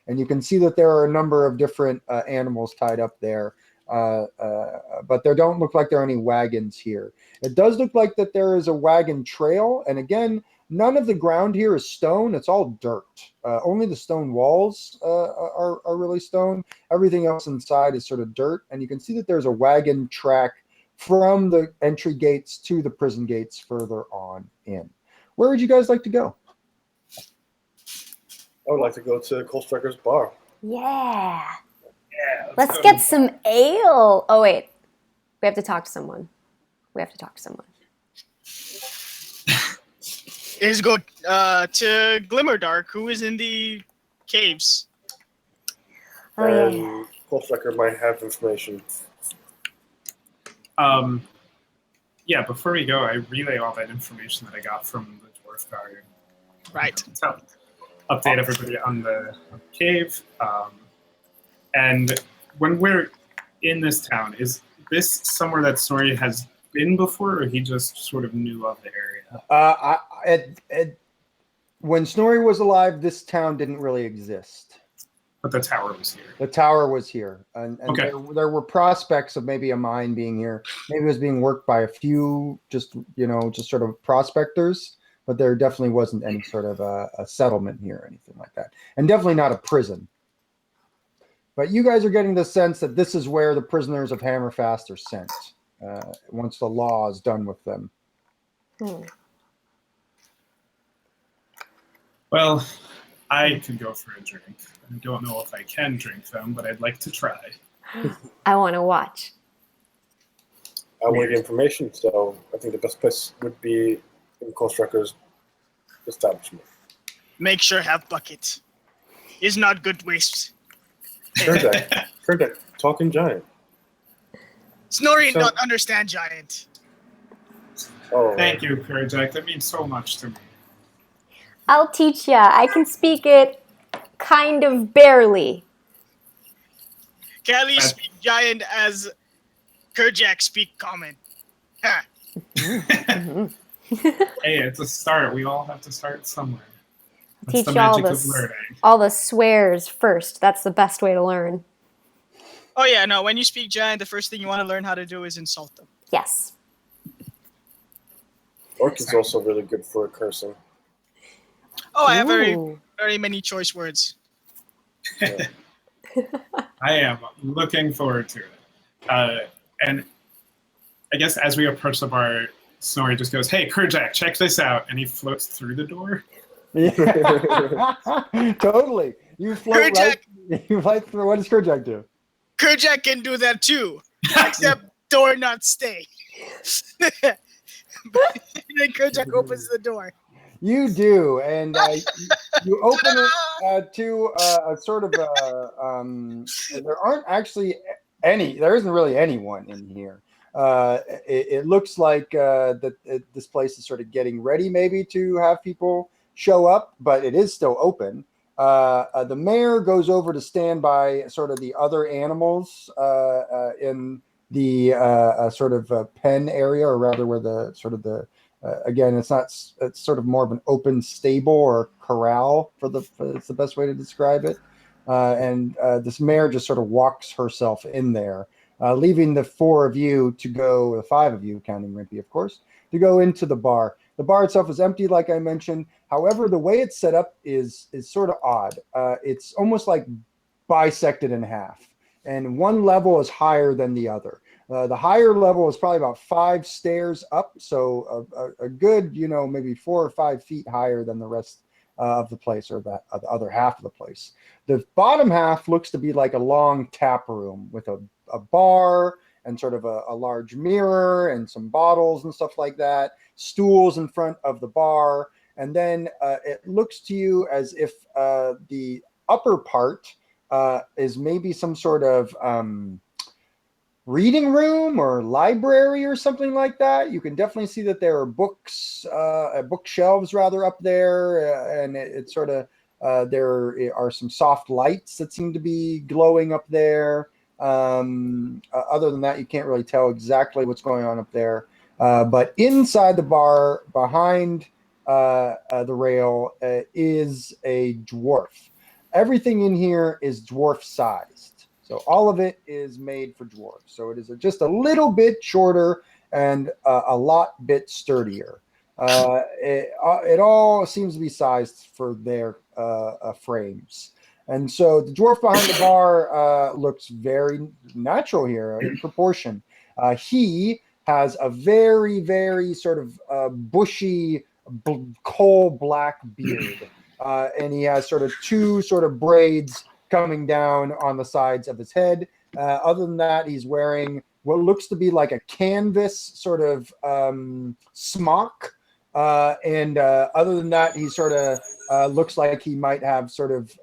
and you can see that there are a number of different animals tied up there, but there don't look like there are any wagons here. It does look like that there is a wagon trail, and again, none of the ground here is stone. It's all dirt. Only the stone walls are really stone. Everything else inside is sort of dirt, and you can see that there's a wagon track from the entry gates to the prison gates further on in. Where would you guys like to go? I would like to go to Cole Striker's bar. Yeah. Yeah. Let's get some ale. Oh, wait. We have to talk to someone. Let's go to Glimmer Dark, who is in the caves. Oh, And yeah. Cole Striker might have information. Yeah, before we go, I relay all that information that I got from the dwarf guard. Right. So, update everybody on the cave. And when we're in this town, is this somewhere that Snorri has been before, or he just sort of knew of the area? When Snorri was alive, this town didn't really exist. But the tower was here. The tower was here, and Okay. there were prospects of maybe a mine being here. Maybe it was being worked by a few, just sort of prospectors, but there definitely wasn't any sort of a settlement here or anything like that, and definitely not a prison. But you guys are getting the sense that this is where the prisoners of Hammerfast are sent once the law is done with them. Well, I could go for a drink. I don't know if I can drink them, but I'd like to try. I want to watch. I wanted information, so I think the best place would be in Cole Striker's establishment. Make sure have bucket. Is not good waste. Kerdak, talking giant. Snorri So- don't understand giant. Oh, Thank you, Kerjak. That means so much to me. I'll teach ya. I can speak it kind of barely. Callie speak giant as Kerjak speak common. Ha. Hey, it's a start. We all have to start somewhere. That's Teach the you all magic of this. learning. All the swears first. That's the best way to learn. Oh yeah, no. When you speak giant, the first thing you want to learn how to do is insult them. Yes. Orc is also really good for cursing. Oh, I have very, Ooh. very many choice words. I am looking forward to it. And I guess as we approach the bar, Snorri just goes, "Hey, Kerjack, check this out," and he floats through the door. Yeah. Totally. You float Kerjack. You flight through. What does Kerjack do? Kerjack can do that too, except door not stay. Then Kerjack opens the door. You do, and you open it to a sort of there aren't actually any. There isn't really anyone in here. It looks like this place is sort of getting ready, maybe to have people show up, but it is still open. The mayor goes over to stand by sort of the other animals in the sort of pen area, or rather, where the sort of the again, it's sort of more of an open stable or corral it's the best way to describe it. And this mare just sort of walks herself in there, leaving the the 5 of you, counting Rimpy, of course, to go into the bar. The bar itself is empty, like I mentioned. However, the way it's set up is sort of odd. It's almost like bisected in half, and one level is higher than the other. The higher level is probably about 5 stairs up, so a good, maybe 4 or 5 feet higher than the rest of the place, or the other half of the place. The bottom half looks to be like a long tap room with a bar and sort of a large mirror and some bottles and stuff like that, stools in front of the bar. And then it looks to you as if the upper part is maybe some sort of reading room or library or something like that. You can definitely see that there are books, bookshelves rather, up there, and it's sort of there are some soft lights that seem to be glowing up there. Other than that, you can't really tell exactly what's going on up there. But inside the bar, behind the rail, is a dwarf. Everything in here is dwarf sized. So all of it is made for dwarves. So it is just a little bit shorter and a lot bit sturdier. It all seems to be sized for their frames. And so the dwarf behind the bar looks very natural here in proportion. He has a very, very sort of bushy coal black beard. And he has sort of 2 sort of braids coming down on the sides of his head. Other than that, he's wearing what looks to be like a canvas sort of smock. And other than that, he sort of looks like he might have sort of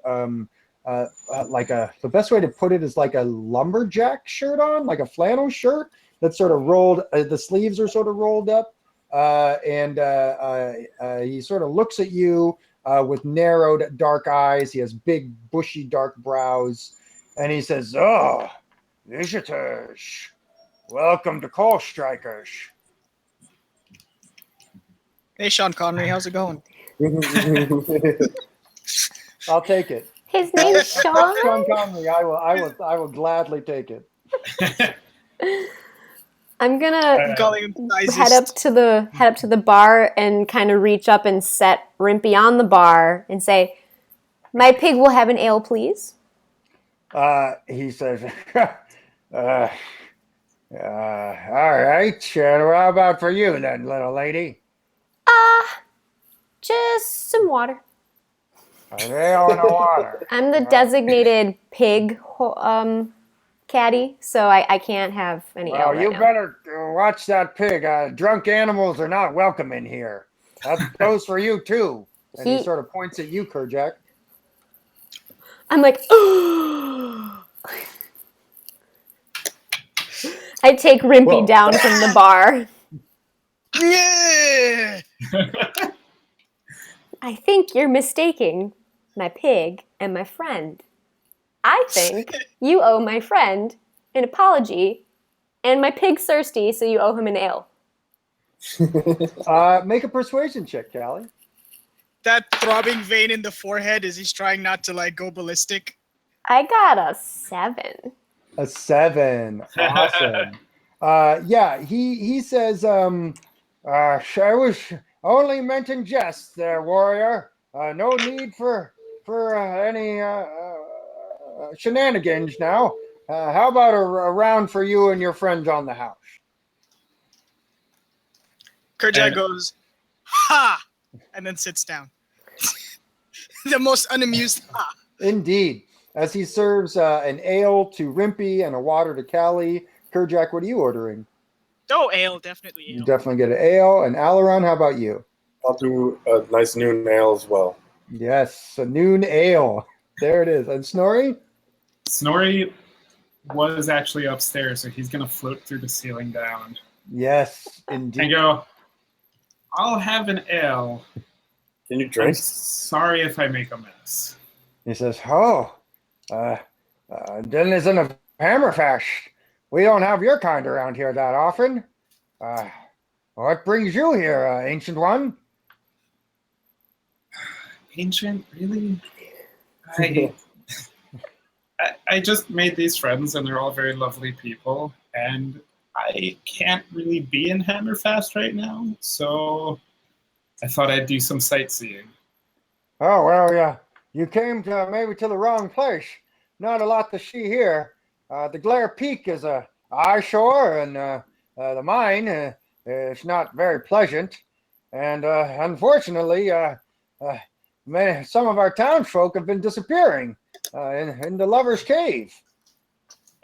the best way to put it is like a lumberjack shirt on, like a flannel shirt that's sort of rolled. The sleeves are sort of rolled up. And he sort of looks at you with narrowed dark eyes. He has big, bushy, dark brows. And he says, "Oh, visitors, welcome to Coal Strikers." Hey, Sean Connery, how's it going? I'll take it. His name's Sean. Sean Connery, I will gladly take it. I'm gonna Calling him head up to the bar and kind of reach up and set Rimpy on the bar and say, "My pig will have an ale, please." He says, all right. How about for you then, little lady? Just some water. An ale and a water. I'm the designated pig caddy, so I can't have any ale right You now. better watch that pig. Drunk animals are not welcome in here. That goes for you too. And he sort of points at you, Kerjack. I'm like, I take Rimpy down from the bar. Yeah. I think you're mistaking my pig and my friend. I think you owe my friend an apology, and my pig's thirsty, so you owe him an ale. Make a persuasion check, Callie. That throbbing vein in the forehead, is he's trying not to go ballistic? I got a 7. A 7. Awesome. He says, I was only meant in jest there, warrior. No need for any shenanigans now. How about a round for you and your friends on the house? Kerjak And- goes, ha! And then sits down. The most unamused ha. Indeed. As he serves an ale to Rimpy and a water to Callie. Kerjak, what are you ordering? Oh, ale, definitely You ale. definitely get an ale. And Alaron, how about you? I'll do a nice noon ale as well. Yes, a noon ale. There it is. And Snorri? Snorri was actually upstairs, so he's gonna float through the ceiling down Yes, and indeed. go, I'll have an ale. Can you I'm drink? sorry if I make a mess. He says, "Oh, denizen of Hammerfast. We don't have your kind around here that often. What brings you here, Ancient One?" Ancient, really? I just made these friends, and they're all very lovely people, and I can't really be in Hammerfast right now, so I thought I'd do some sightseeing. Oh, well, yeah. You came to maybe to the wrong place. Not a lot to see here. The Glare Peak is a eyesore, and the mine is not very pleasant. And unfortunately, some of our townsfolk have been disappearing in the Lover's Cave.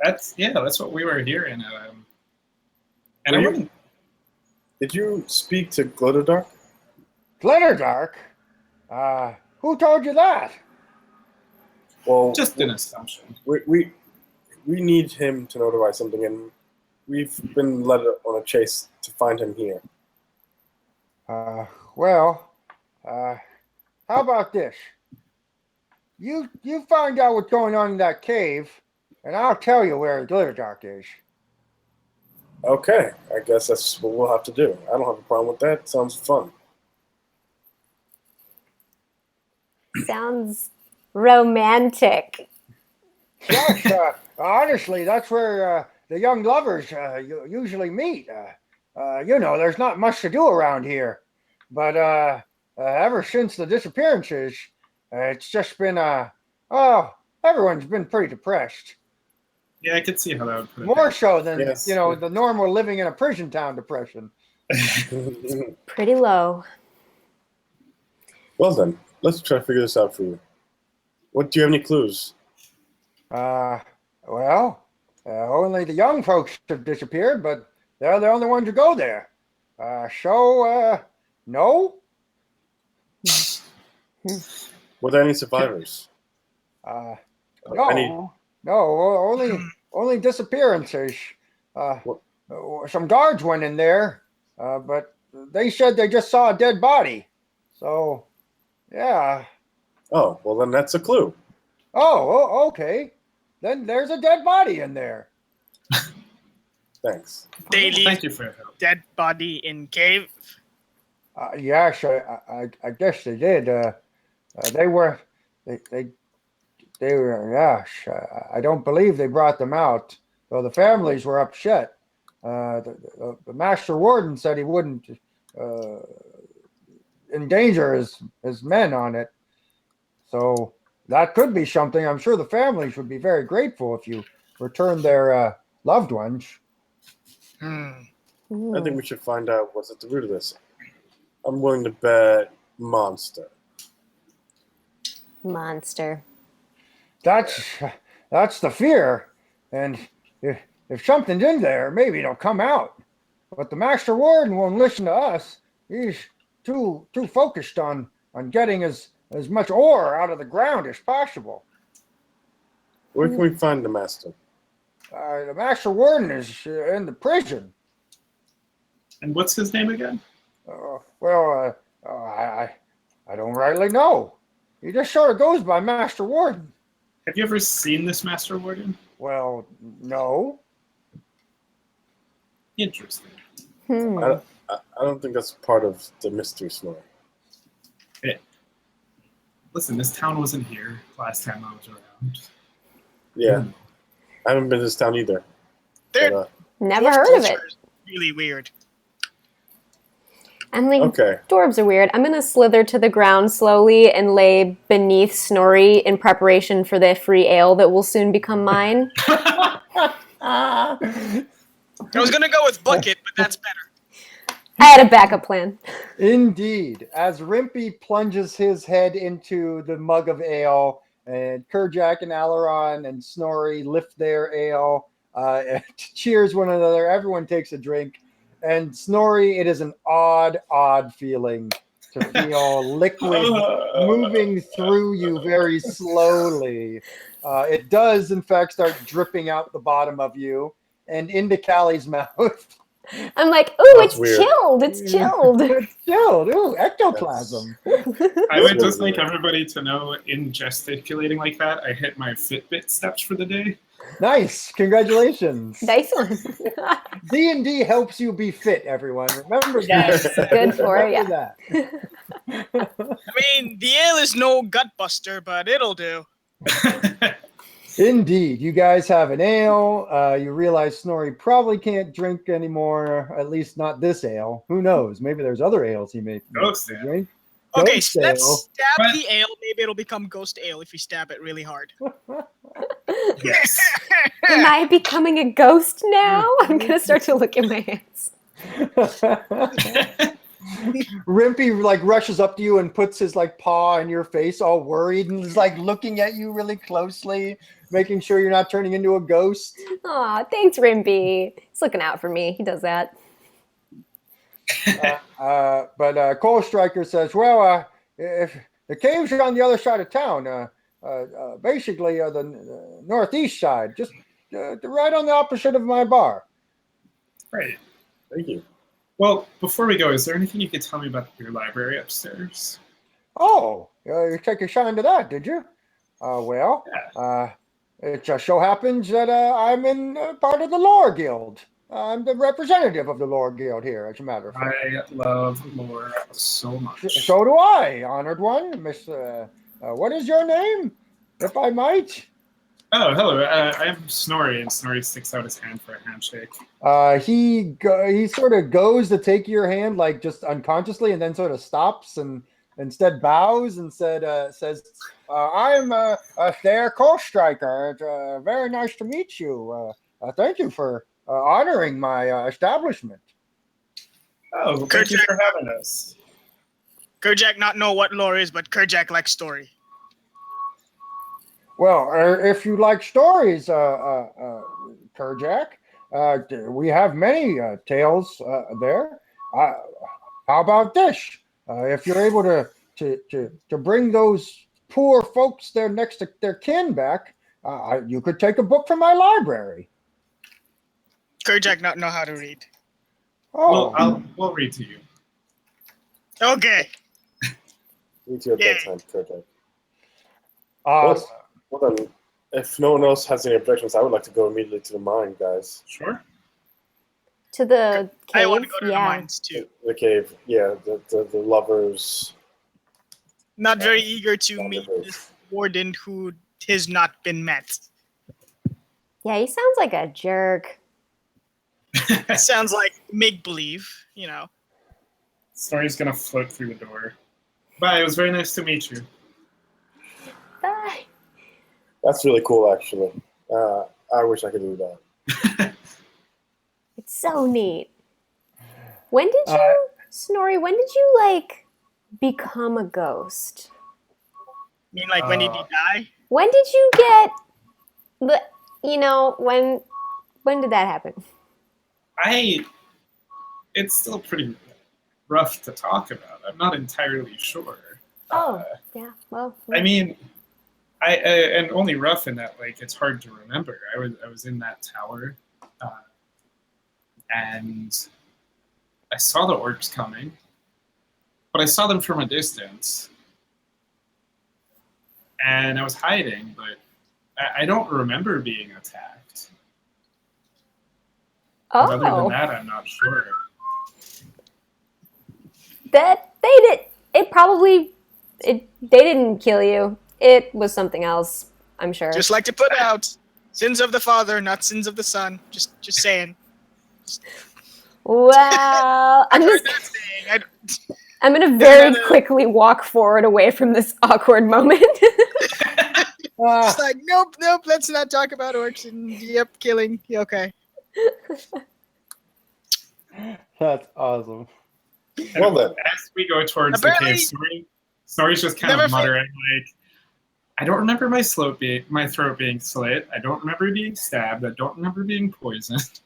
That's what we were hearing. And Were I you- wouldn't. Did you speak to Glitterdark? Glitterdark? Who told you that? Well, Just an assumption. we need him to notify something, and we've been led on a chase to find him here. Well, how about this? You find out what's going on in that cave, and I'll tell you where Glitterdark is. Okay, I guess that's what we'll have to do. I don't have a problem with that. Sounds fun. Sounds romantic. Yes, honestly, that's where the young lovers usually meet. There's not much to do around here, but ever since the disappearances, it's just been everyone's been pretty depressed. Yeah, I could see how that would put it. More so than Yes. the normal living in a prison town depression. Pretty low. Well then, let's try to figure this out for you. What do you have any clues? Well, only the young folks have disappeared, but they're the only ones who go there. No. Were there any survivors? No, Any- only disappearances. Some guards went in there, but they said they just saw a dead body. So, yeah. Oh, well then that's a clue. Oh, okay. Then there's a dead body in there. Thanks. They Thank leave you for your help. dead body in cave. Yes, I guess they did. They were. They were, yes. I don't believe they brought them out, though the families were upset. The master warden said he wouldn't endanger his men on it. So that could be something. I'm sure the families would be very grateful if you returned their loved ones. Hmm. I think we should find out what's at the root of this. I'm willing to bet monster. Monster. That's the fear. And if something's in there, maybe it'll come out. But the master warden won't listen to us. He's too focused on getting as much ore out of the ground as possible. Where can we find the master? The master warden is in the prison. And what's his name again? I don't rightly know. He just sort of goes by Master Warden. Have you ever seen this Master Warden? Well, no. Interesting. I don't think that's part of the mystery story. Listen, this town wasn't here last time I was around. Yeah, I haven't been to this town either. They're But, Never dwarf heard of it. culture is really weird. I'm like, Okay. dwarves are weird. I'm gonna slither to the ground slowly and lay beneath Snorri in preparation for the free ale that will soon become mine. I was gonna go with bucket, but that's better. I had a backup plan. Indeed. As Rimpy plunges his head into the mug of ale, and Kerjak and Alaron and Snorri lift their ale, and cheers one another. Everyone takes a drink. And Snorri, it is an odd feeling to feel liquid moving through you very slowly. It does, in fact, start dripping out the bottom of you and into Callie's mouth. I'm like, ooh, That's it's weird. chilled. It's chilled. It's chilled. Ooh, ectoplasm. I would just like everybody to know, in gesticulating like that, I hit my Fitbit steps for the day. Nice. Congratulations. Nice one. D&D helps you be fit, everyone. Remember that. Yes, good for Remember ya. that. I mean, the ale is no gut buster, but it'll do. Indeed. You guys have an ale. You realize Snorri probably can't drink anymore, at least not this ale. Who knows? Maybe there's other ales he may Ghost ale. drink. Okay, Ghost let's ale. stab But- the ale. Maybe it'll become ghost ale if you stab it really hard. Yes. Am I becoming a ghost now? I'm gonna start to look at my hands. Rimpy like rushes up to you and puts his like paw in your face, all worried, and is like looking at you really closely, making sure you're not turning into a ghost. Aw, thanks, Rimpy. He's looking out for me. He does that. But Coal Striker says, "Well, if the caves are on the other side of town, basically the northeast side, just right on the opposite of my bar." Right. Thank you. Well, before we go, is there anything you could tell me about your library upstairs? Oh, you take a shine to that, did you? Well, it just so happens that I'm in part of the Lore Guild. I'm the representative of the Lore Guild here, as a matter of fact. I love lore so much. So do I, honored one. Miss, what is your name, if I might? Oh, hello. I am Snorri, and Snorri sticks out his hand for a handshake. He sort of goes to take your hand, like just unconsciously, and then sort of stops and instead bows and says, "I'm Thayer Coalstriker. It's very nice to meet you. Thank you for honoring my establishment." Oh, thank you for having us. Kerjak not know what lore is, but Kerjak likes story. Well, if you like stories, Kerjak, we have many tales there. How about this? If you're able to bring those poor folks there next to their kin back, you could take a book from my library. Kerjak not know how to read. Oh, Well, we'll read to you. Okay. Meet you at Yay. bedtime, Kerjak. uh, Well then, if no one else has any objections, I would like to go immediately to the mine, guys. Sure. To the cave? I want to go to the Yeah. mines too. The cave, yeah, the lovers. Not very eager to meet this warden who has not been met. Yeah, he sounds like a jerk. It sounds like make believe, you know. Snorri's gonna float through the door. Bye, it was very nice to meet you. Bye. That's really cool, actually. I wish I could do that. It's so neat. When did you, Snorri, when did you, like, become a ghost? I mean, like, when did he die? When did you get, when did that happen? It's still pretty rough to talk about. I'm not entirely sure. Oh, yeah, well. I mean, and only rough in that, like, it's hard to remember. I was in that tower, and I saw the orcs coming, but I saw them from a distance, and I was hiding, but I don't remember being attacked. Oh, But other than that, I'm not sure. that they did. They didn't kill you. It was something else, I'm sure. Just like to put out, sins of the father, not sins of the son. Just saying. Well, I'm I've heard just. that saying. I'm gonna very quickly walk forward away from this awkward moment. It's like, nope, let's not talk about orcs and killing. Yeah, okay. That's awesome. Well then. As we go towards Apparently- the cave, Snorri's just kind Never of muttering like, I don't remember my throat being slit. I don't remember being stabbed. I don't remember being poisoned.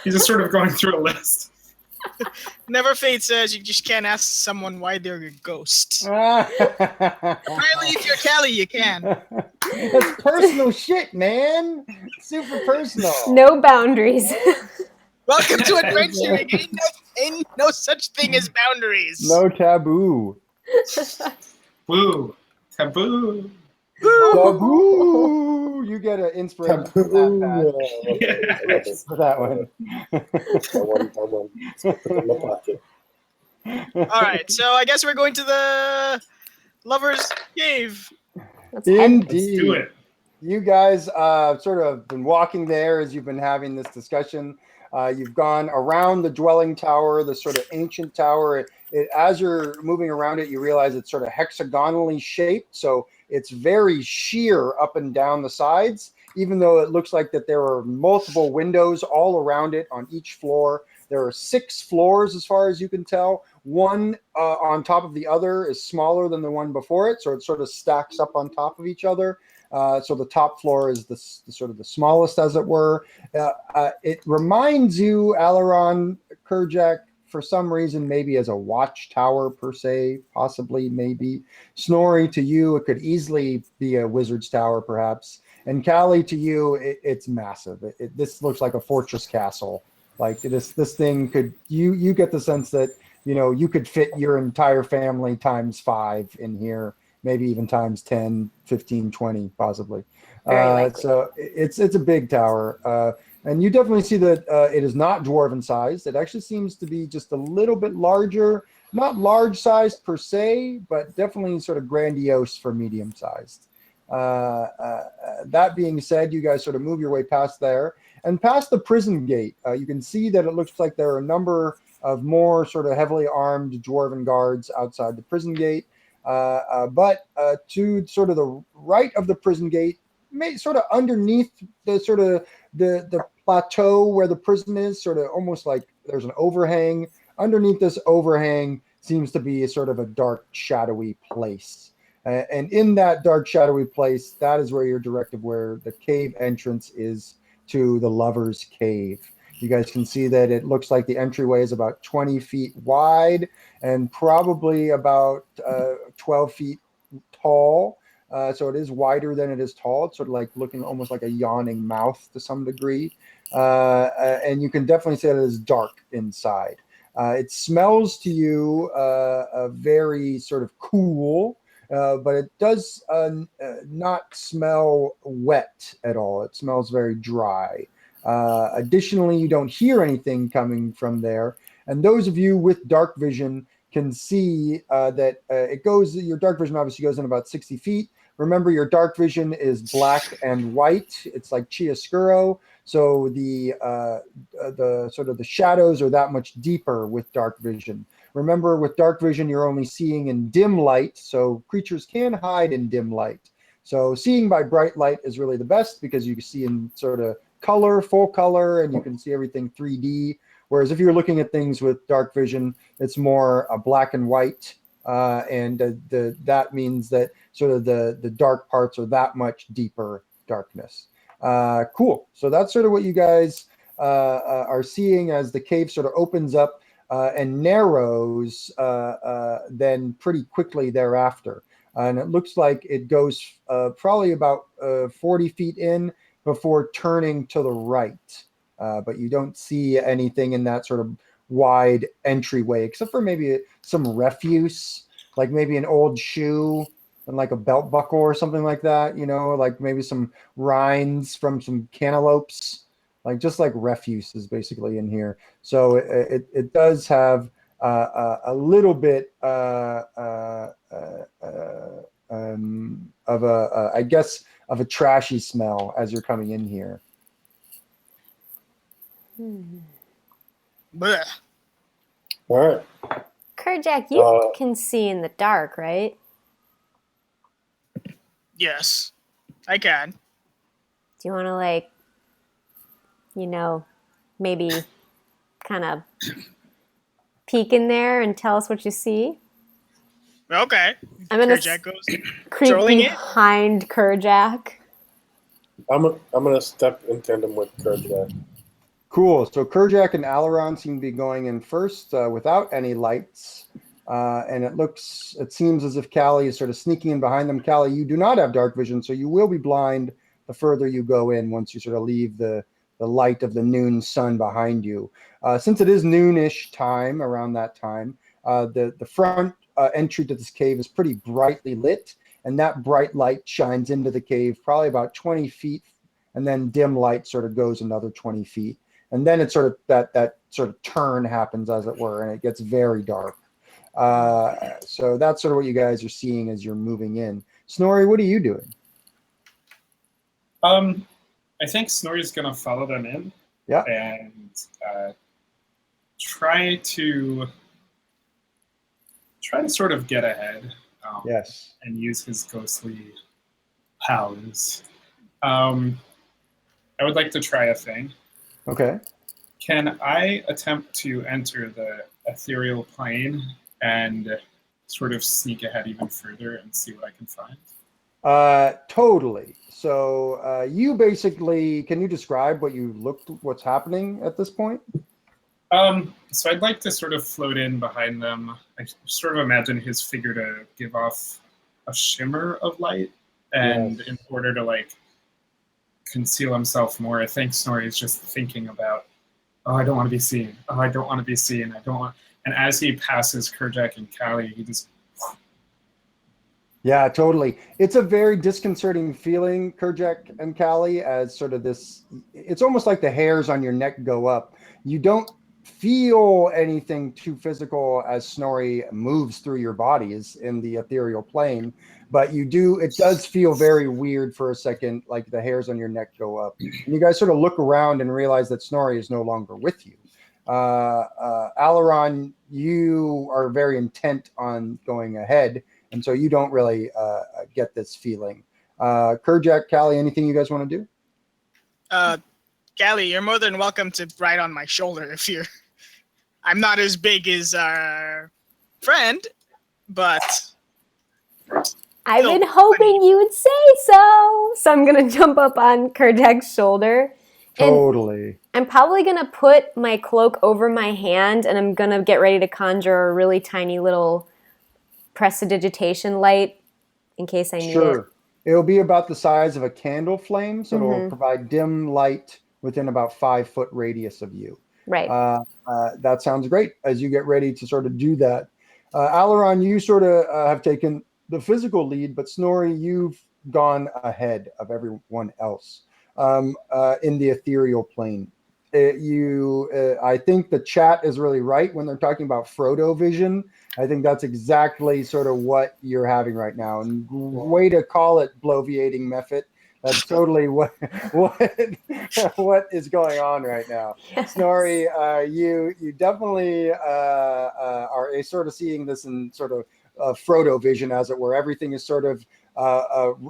He's just sort of going through a list. Never Fate says you just can't ask someone why they're a ghost. Apparently, if you're Callie, you can. That's personal shit, man. Super personal. No boundaries. Welcome to adventuring. Ain't no such thing as boundaries. No taboo. Woo. Taboo. Taboo. You get an inspiration for that, Pat. For that one. I won. Put it in my pocket. All right, so I guess we're going to the Lover's Cave. Let's head. Indeed. Let's do it. You guys sort of been walking there as you've been having this discussion. You've gone around the dwelling tower, the sort of ancient tower. As you're moving around it, you realize it's sort of hexagonally shaped. So it's very sheer up and down the sides, even though it looks like that there are multiple windows all around it on each floor. There are 6 floors as far as you can tell. One on top of the other is smaller than the one before it. So it sort of stacks up on top of each other. So the top floor is the sort of the smallest, as it were. It reminds you, Alaron, Kerjak, for some reason, maybe as a watchtower per se, possibly, maybe. Snorri, to you, it could easily be a wizard's tower, perhaps. And Callie, to you, it's massive. This looks like a fortress castle. Like this thing could, you get the sense that, you could fit your entire family times 5 in here. Maybe even times 10, 15, 20, possibly. So it's a big tower. And you definitely see that it is not dwarven sized. It actually seems to be just a little bit larger, not large sized per se, but definitely sort of grandiose for medium sized. That being said, you guys sort of move your way past there and past the prison gate. You can see that it looks like there are a number of more sort of heavily armed dwarven guards outside the prison gate. But to sort of the right of the prison gate, sort of underneath the sort of the plateau where the prison is, sort of almost like there's an overhang. Underneath this overhang seems to be a sort of a dark, shadowy place. And in that dark, shadowy place, that is where you're directed, where the cave entrance is to the Lover's Cave. You guys can see that it looks like the entryway is about 20 feet wide and probably about 12 feet tall. So it is wider than it is tall. It's sort of like looking almost like a yawning mouth to some degree. And you can definitely say that it is dark inside. It smells to you very sort of cool, but it does not smell wet at all. It smells very dry. Additionally, you don't hear anything coming from there. And those of you with dark vision can see that your dark vision obviously goes in about 60 feet. Remember, your dark vision is black and white. It's like chiaroscuro. So the sort of the shadows are that much deeper with dark vision. Remember, with dark vision, you're only seeing in dim light. So creatures can hide in dim light. So seeing by bright light is really the best because you can see in sort of color, full color, and you can see everything 3D. Whereas if you're looking at things with dark vision, it's more black and white. And that means that sort of the dark parts are that much deeper darkness. Cool. So that's sort of what you guys are seeing as the cave sort of opens up and narrows then pretty quickly thereafter. And it looks like it goes probably about 40 feet in before turning to the right. But you don't see anything in that sort of wide entryway, except for maybe some refuse, like maybe an old shoe and like a belt buckle or something like that, like maybe some rinds from some cantaloupes, like just like refuse is basically in here. So it does have a little bit of I guess, of a trashy smell as you're coming in here. Blech. All right. Kerjack, you can see in the dark, right? Yes, I can. Do you want to, like, maybe kind of peek in there and tell us what you see? Okay. I'm gonna Kerjack goes creep strolling in. behind Kerjack. I'm gonna step in tandem with Kerjack. Cool. So Kerjack and Alaron seem to be going in first without any lights. And it seems as if Callie is sort of sneaking in behind them. Callie, you do not have dark vision, so you will be blind the further you go in once you sort of leave the light of the noon sun behind you. Since it is noonish time, around that time, the front entry to this cave is pretty brightly lit, and that bright light shines into the cave probably about 20 feet, and then dim light sort of goes another 20 feet. And then it's sort of that sort of turn happens, as it were, and it gets very dark. So that's sort of what you guys are seeing as you're moving in. Snorri, what are you doing? I think Snorri's gonna follow them in. Yeah. And try to sort of get ahead. Yes. And use his ghostly powers. I would like to try a thing. Okay. Can I attempt to enter the ethereal plane and sort of sneak ahead even further and see what I can find? Totally. So you basically, can you describe what's happening at this point? So I'd like to sort of float in behind them. I sort of imagine his figure to give off a shimmer of light, and Yes. in order to like conceal himself more, I think Snorri is just thinking about, oh, I don't want to be seen. Oh, I don't want to be seen. I don't want. And as he passes Kerjack and Callie, he just. Yeah, totally. It's a very disconcerting feeling, Kerjack and Callie, as sort of this. It's almost like the hairs on your neck go up. You don't feel anything too physical as Snorri moves through your bodies in the ethereal plane, but it does feel very weird for a second, like the hairs on your neck go up. And you guys sort of look around and realize that Snorri is no longer with you. Alaron, you are very intent on going ahead, and so you don't really get this feeling. Kerjack, Callie, anything you guys want to do? Callie, you're more than welcome to ride on my shoulder if you're. I'm not as big as our friend, but. I've been hoping you would say so. So I'm going to jump up on Kerjack's shoulder. Totally. I'm probably going to put my cloak over my hand, and I'm going to get ready to conjure a really tiny little prestidigitation light in case I need it. It'll be about the size of a candle flame, so it'll provide dim light within about 5-foot radius of you. Right. That sounds great as you get ready to sort of do that. Alaron, you sort of have taken the physical lead, but Snorri, you've gone ahead of everyone else in the ethereal plane. I think the chat is really right when they're talking about Frodo vision. I think that's exactly sort of what you're having right now. And way to call it bloviating method. That's totally what is going on right now. Yes. Snorri, you definitely are sort of seeing this in sort of Frodo vision, as it were. Everything is sort of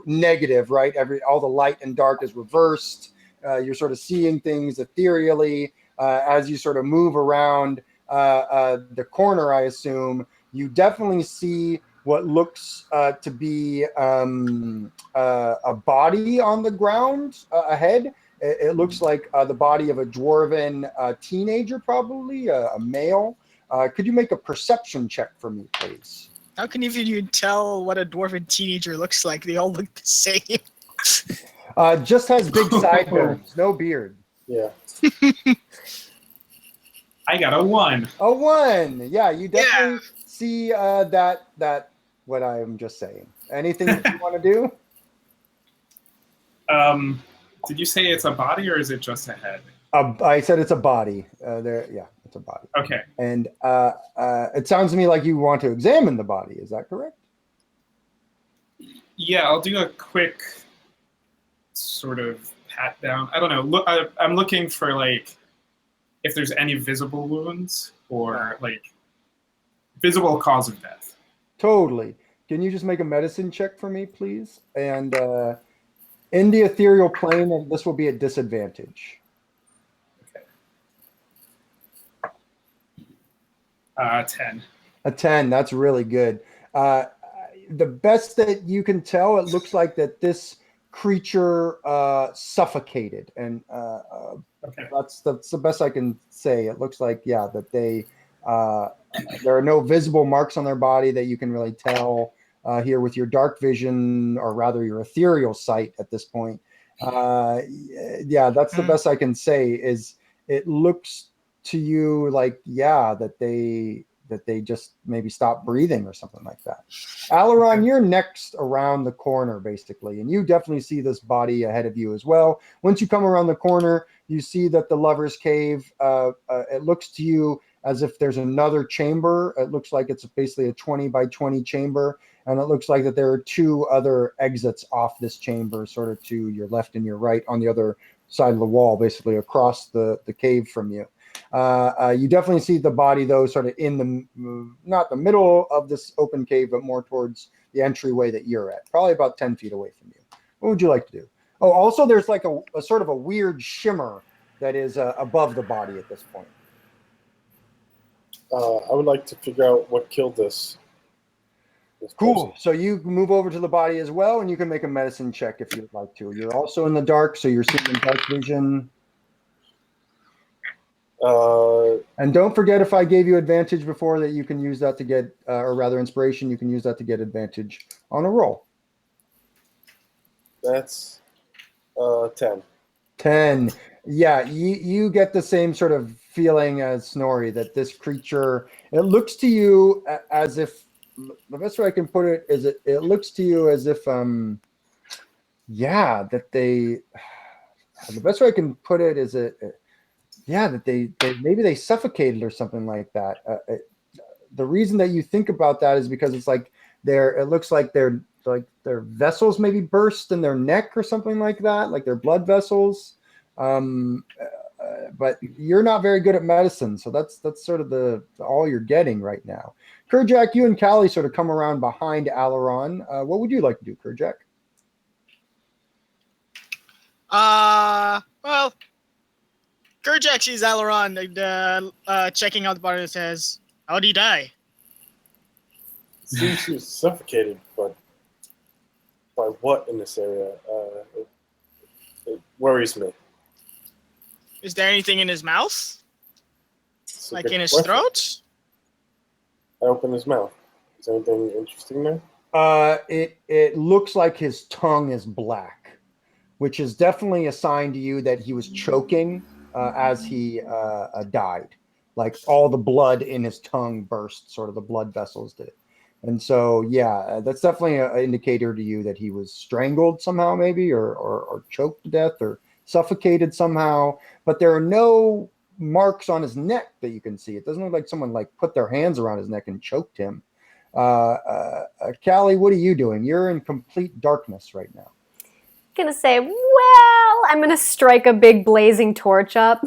negative, right? All the light and dark is reversed. You're sort of seeing things ethereally as you sort of move around the corner. I assume you definitely see what looks to be a body on the ground ahead. It looks like the body of a dwarven teenager, probably a male. Could you make a perception check for me, please? How can you tell what a dwarven teenager looks like? They all look the same. Just has big sideburns, no beard. Yeah. I got a 1. A 1. Yeah, you definitely see that what I am just saying. Anything that you want to do? Did you say it's a body or is it just a head? I said it's a body. It's a body. Okay. And it sounds to me like you want to examine the body. Is that correct? Yeah, I'll do a quick sort of pat down. I don't know. I'm looking for like if there's any visible wounds or like visible cause of death. Totally. Can you just make a medicine check for me, please? And in the ethereal plane, this will be a disadvantage. Okay. 10. A 10. That's really good. The best that you can tell, it looks like that this creature suffocated, and Okay. that's the best I can say. It looks like, yeah, that they there are no visible marks on their body that you can really tell here with your dark vision, or rather your ethereal sight at this point. Yeah, that's the best I can say. Is it looks to you like, yeah, that they just maybe stop breathing or something like that. Alaron, Okay. you're next around the corner, basically, and you definitely see this body ahead of you as well. Once you come around the corner, you see that the Lover's Cave, it looks to you as if there's another chamber. It looks like it's basically a 20 by 20 chamber, and it looks like that there are two other exits off this chamber, sort of to your left and your right on the other side of the wall, basically across the cave from you. You definitely see the body, though, sort of in the, not the middle of this open cave, but more towards the entryway that you're at, probably about 10 feet away from you. What would you like to do? Oh, also, there's like a sort of a weird shimmer that is above the body at this point. I would like to figure out what killed this Cool. person. So you move over to the body as well, and you can make a medicine check if you'd like to. You're also in the dark, so you're seeing in dark vision. And don't forget, if I gave you advantage before, that you can use that to get, or rather inspiration, you can use that to get advantage on a roll. That's 10. 10. Yeah, you get the same sort of feeling as Snorri, that this creature, it looks to you as if, the best way I can put it is it looks to you as if, yeah, that they, the best way I can put it is yeah, that they maybe they suffocated or something like that. The reason that you think about that is because it's like it looks like their vessels maybe burst in their neck or something like that, like their blood vessels. But you're not very good at medicine, so that's sort of all you're getting right now. Kerjak, you and Callie sort of come around behind Alaron. What would you like to do, Kerjak? Well, Kerjak sees Alaron checking out the body and says, "How did he die?" Seems he was suffocated, but by what in this area? It worries me. Is there anything in his mouth? It's a Like good in his question. throat? I open his mouth. Is there anything interesting there? It looks like his tongue is black, which is definitely a sign to you that he was choking as he died. Like all the blood in his tongue burst, sort of the blood vessels did. And so, yeah, that's definitely an indicator to you that he was strangled somehow, maybe, or choked to death, or suffocated somehow. But there are no marks on his neck that you can see. It doesn't look like someone like put their hands around his neck and choked him. Callie, what are you doing? You're in complete darkness right now. Gonna say, well, I'm gonna strike a big blazing torch up.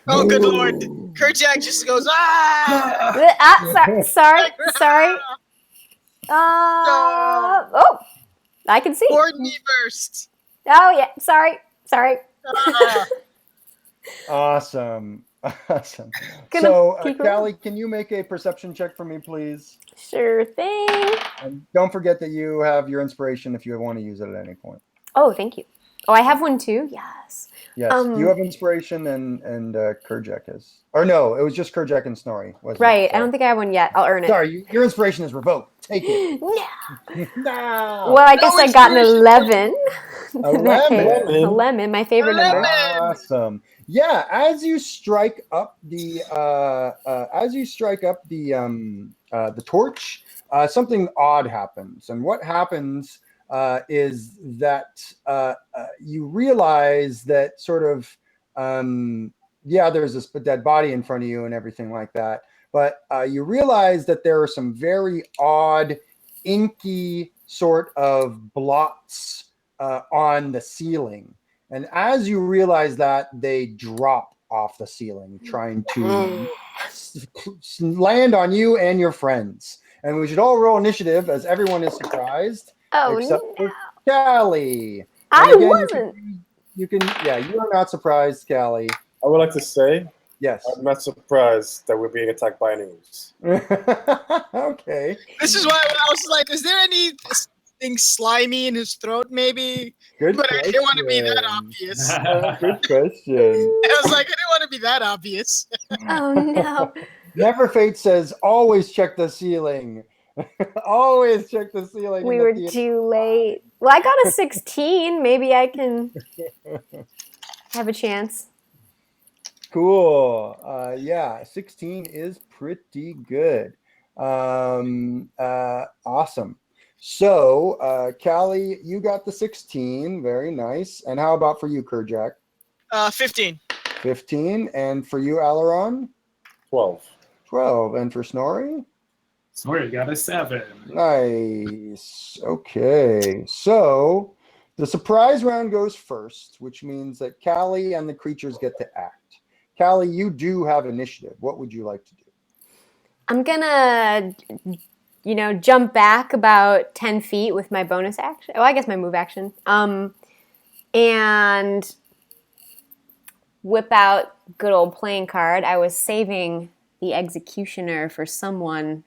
Oh, good lord. Kerjak just goes, ah! Sorry. Oh, I can see. Board me first. Oh yeah, sorry. Ah. Awesome. So, keep Callie, can you make a perception check for me, please? Sure thing. And don't forget that you have your inspiration if you want to use it at any point. Oh, thank you. Oh, I have one too. Yes. Yes, you have inspiration, and Kerjak has. Or no, it was just Kerjak and Snorri. Wasn't Right. it? I don't think I have one yet. I'll earn it. Sorry, your inspiration is revoked. Take it. No. No. Well, I guess I got an inspiration. 11. In that case. lemon. A lemon, my favorite number. Awesome. Yeah, as you strike up the torch, something odd happens, and what happens is that you realize that sort of there's this dead body in front of you and everything like that, but you realize that there are some very odd, inky sort of blots on the ceiling. And as you realize that, they drop off the ceiling, trying to land on you and your friends. And we should all roll initiative as everyone is surprised, Oh, except no. for Callie. And I again, wasn't. you can, you are not surprised, Callie. I would like to say Yes. I'm not surprised that we're being attacked by enemies. Okay. This is why I was like, is there anything slimy in his throat, maybe? Good But I didn't want to be that question. obvious. Good question. I was like, I didn't want to be that obvious. Oh, no. Never Fate says always check the ceiling. Always check the ceiling. We in the were theater. too late. Well, I got a 16. Maybe I can have a chance. Cool. Yeah, 16 is pretty good. Awesome. So, Callie, you got the 16. Very nice. And how about for you, Kerjack? 15. 15. And for you, Alaron? 12. 12. And for Snorri? Snorri got a 7. Nice. Okay. So the surprise round goes first, which means that Callie and the creatures get to act. Callie, you do have initiative. What would you like to do? I'm gonna, jump back about 10 feet with my bonus action. Oh, I guess my move action. And whip out good old playing card. I was saving the executioner for someone.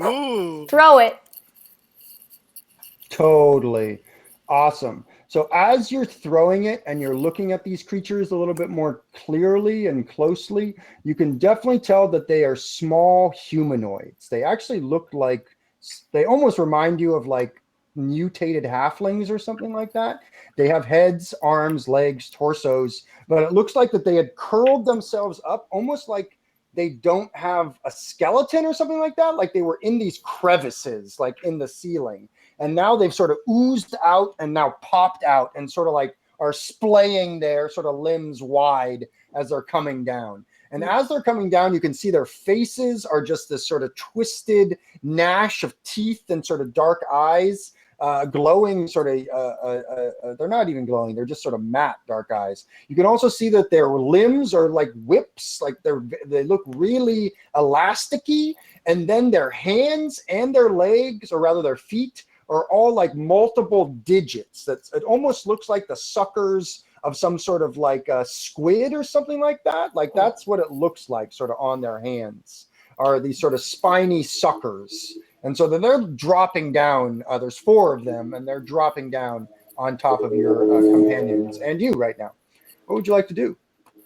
Ooh. Throw it. Totally. Awesome. So as you're throwing it and you're looking at these creatures a little bit more clearly and closely, you can definitely tell that they are small humanoids. They actually look like, they almost remind you of like mutated halflings or something like that. They have heads, arms, legs, torsos, but it looks like that they had curled themselves up almost like they don't have a skeleton or something like that. Like they were in these crevices, like in the ceiling. And now they've sort of oozed out and now popped out and sort of like are splaying their sort of limbs wide as they're coming down. And as they're coming down, you can see their faces are just this sort of twisted gnash of teeth and sort of dark eyes, glowing sort of, they're not even glowing. They're just sort of matte dark eyes. You can also see that their limbs are like whips, like they look really elasticy. And then their hands and their legs, or rather their feet, are all like multiple digits. It almost looks like the suckers of some sort of like a squid or something like that. Like that's what it looks like sort of on their hands, are these sort of spiny suckers. And so then they're dropping down. There's 4 of them, and they're dropping down on top of your companions and you right now. What would you like to do?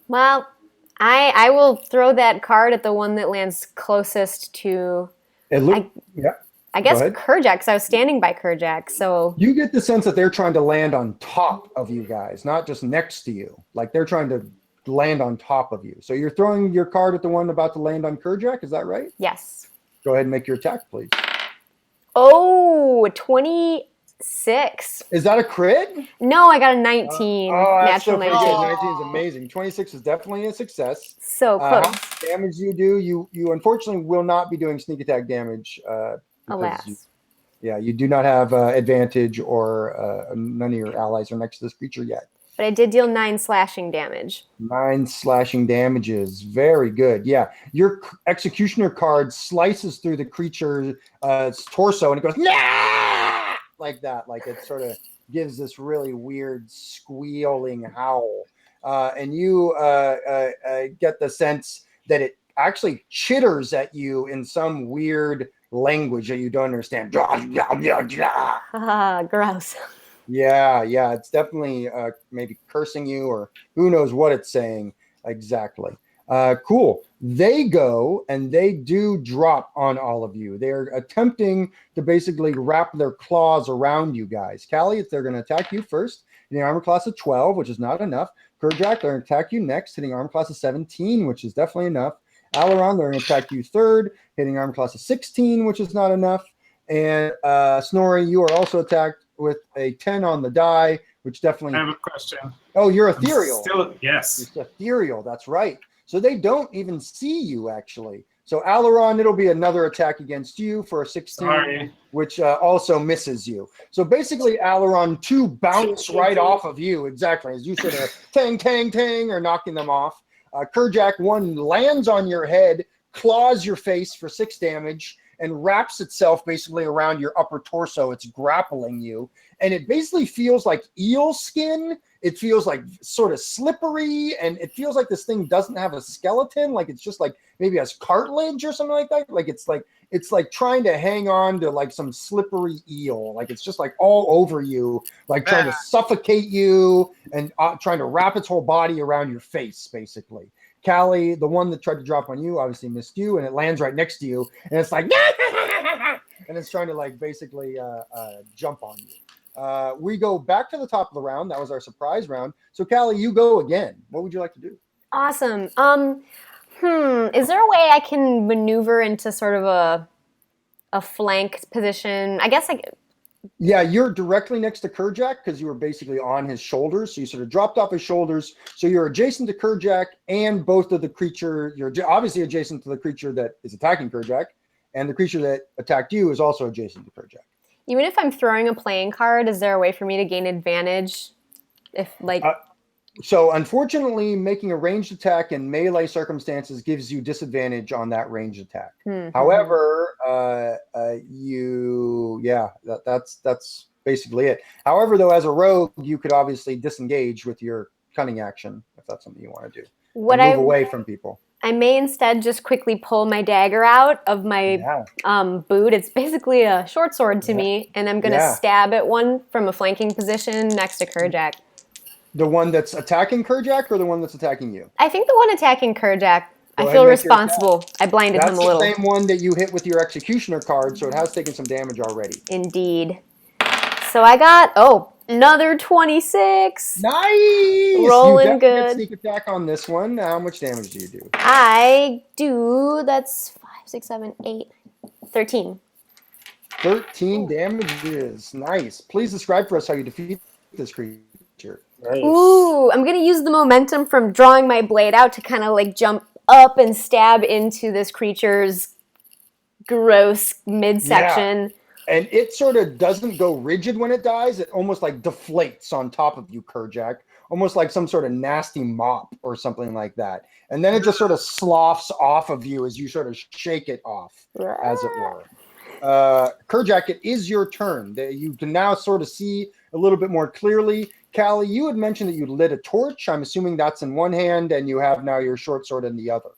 Well, I will throw that card at the one that lands closest to, I guess, Kerjack, because I was standing by Kerjack. So you get the sense that they're trying to land on top of you guys, not just next to you. Like they're trying to land on top of you. So you're throwing your card at the one about to land on Kerjack, is that right? Yes. Go ahead and make your attack, please. Oh, 26. Is that a crit? No, I got a 19. Natural 19. 19. 19 is amazing. 26 is definitely a success. So close. How much damage you do? You unfortunately will not be doing sneak attack damage. Alas. You do not have advantage, or none of your allies are next to this creature yet. But I did deal 9 slashing damage. 9 slashing damages. Very good. Yeah. Your executioner card slices through the creature's torso and it goes, nah! Like that. Like it sort of gives this really weird squealing howl. And you get the sense that it actually chitters at you in some weird language that you don't understand. Gross. Yeah, it's definitely maybe cursing you, or who knows what it's saying exactly. Cool. They go and they do drop on all of you. They're attempting to basically wrap their claws around you guys. Callie, they're going to attack you first, hitting armor class of 12, which is not enough. Kerjack, they're going to attack you next, hitting armor class of 17, which is definitely enough. Alaron, they're going to attack you third, hitting armor class of 16, which is not enough. And Snorri, you are also attacked with a 10 on the die, which definitely... I have a question. Oh, you're ethereal. Yes. It's ethereal, that's right. So they don't even see you, actually. So Alaron, it'll be another attack against you for a 16, Sorry. which also misses you. So basically, Alaron, 2 bounce right off of you, exactly, as you sort of tang, tang, tang, are knocking them off. Kerjak, one lands on your head, claws your face for 6 damage, and wraps itself basically around your upper torso. It's grappling you. And it basically feels like eel skin. It feels like sort of slippery, and it feels like this thing doesn't have a skeleton. Like it's just like maybe has cartilage or something like that. Like it's like trying to hang on to like some slippery eel. Like it's just like all over you, like trying to suffocate you and trying to wrap its whole body around your face, basically. Callie, the one that tried to drop on you, obviously missed you, and it lands right next to you, and it's like, and it's trying to like basically jump on you. We go back to the top of the round. That was our surprise round. So Callie, you go again. What would you like to do? Awesome. Is there a way I can maneuver into sort of a flank position? I guess Yeah, you're directly next to Kerjak because you were basically on his shoulders. So you sort of dropped off his shoulders. So you're adjacent to Kerjak and both of the creature. You're obviously adjacent to the creature that is attacking Kerjak, and the creature that attacked you is also adjacent to Kerjak. even if I'm throwing a playing card, is there a way for me to gain advantage? If like, So unfortunately, making a ranged attack in melee circumstances gives you disadvantage on that ranged attack. However, that's basically it. However, though, as a rogue, you could obviously disengage with your cunning action if that's something you want to do. what Move away from people. I may instead just quickly pull my dagger out of my boot. It's basically a short sword to me, and I'm gonna stab at one from a flanking position next to Kerjak. The one that's attacking Kerjak or the one that's attacking you? I think the one attacking Kerjak. I ahead feel and make your responsible. I blinded That's him a little. the same one that you hit with your Executioner card, so it has taken some damage already. Indeed. So I got, another 26. Nice! Rolling you definitely good. Get sneak attack on this one. How much damage do you do? I do, that's 5, 6, 7, 8, 13. 13 damages. Nice. Please describe for us how you defeat this creature. Nice. Ooh, I'm going to use the momentum from drawing my blade out to kind of like jump up and stab into this creature's gross midsection. Yeah. And it sort of doesn't go rigid when it dies. It almost like deflates on top of you, Kerjak. Almost like some sort of nasty mop or something like that. And then it just sort of sloughs off of you as you sort of shake it off, as it were. Kerjak, it is your turn. You can now sort of see a little bit more clearly. Callie, you had mentioned that you lit a torch. I'm assuming that's in one hand, and you have now your short sword in the other.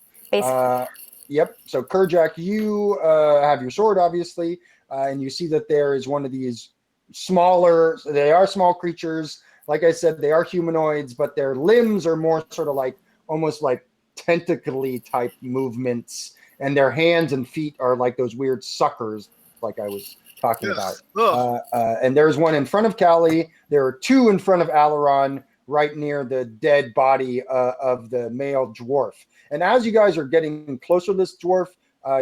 Yep. So Kerjak, you have your sword, obviously, and you see that there is one of these smaller. They are small creatures. Like I said, they are humanoids, but their limbs are more sort of like almost like tentacly type movements, and their hands and feet are like those weird suckers, like I was talking about. And there's one in front of Callie. There are two in front of Alaron, right near the dead body of the male dwarf. And as you guys are getting closer to this dwarf,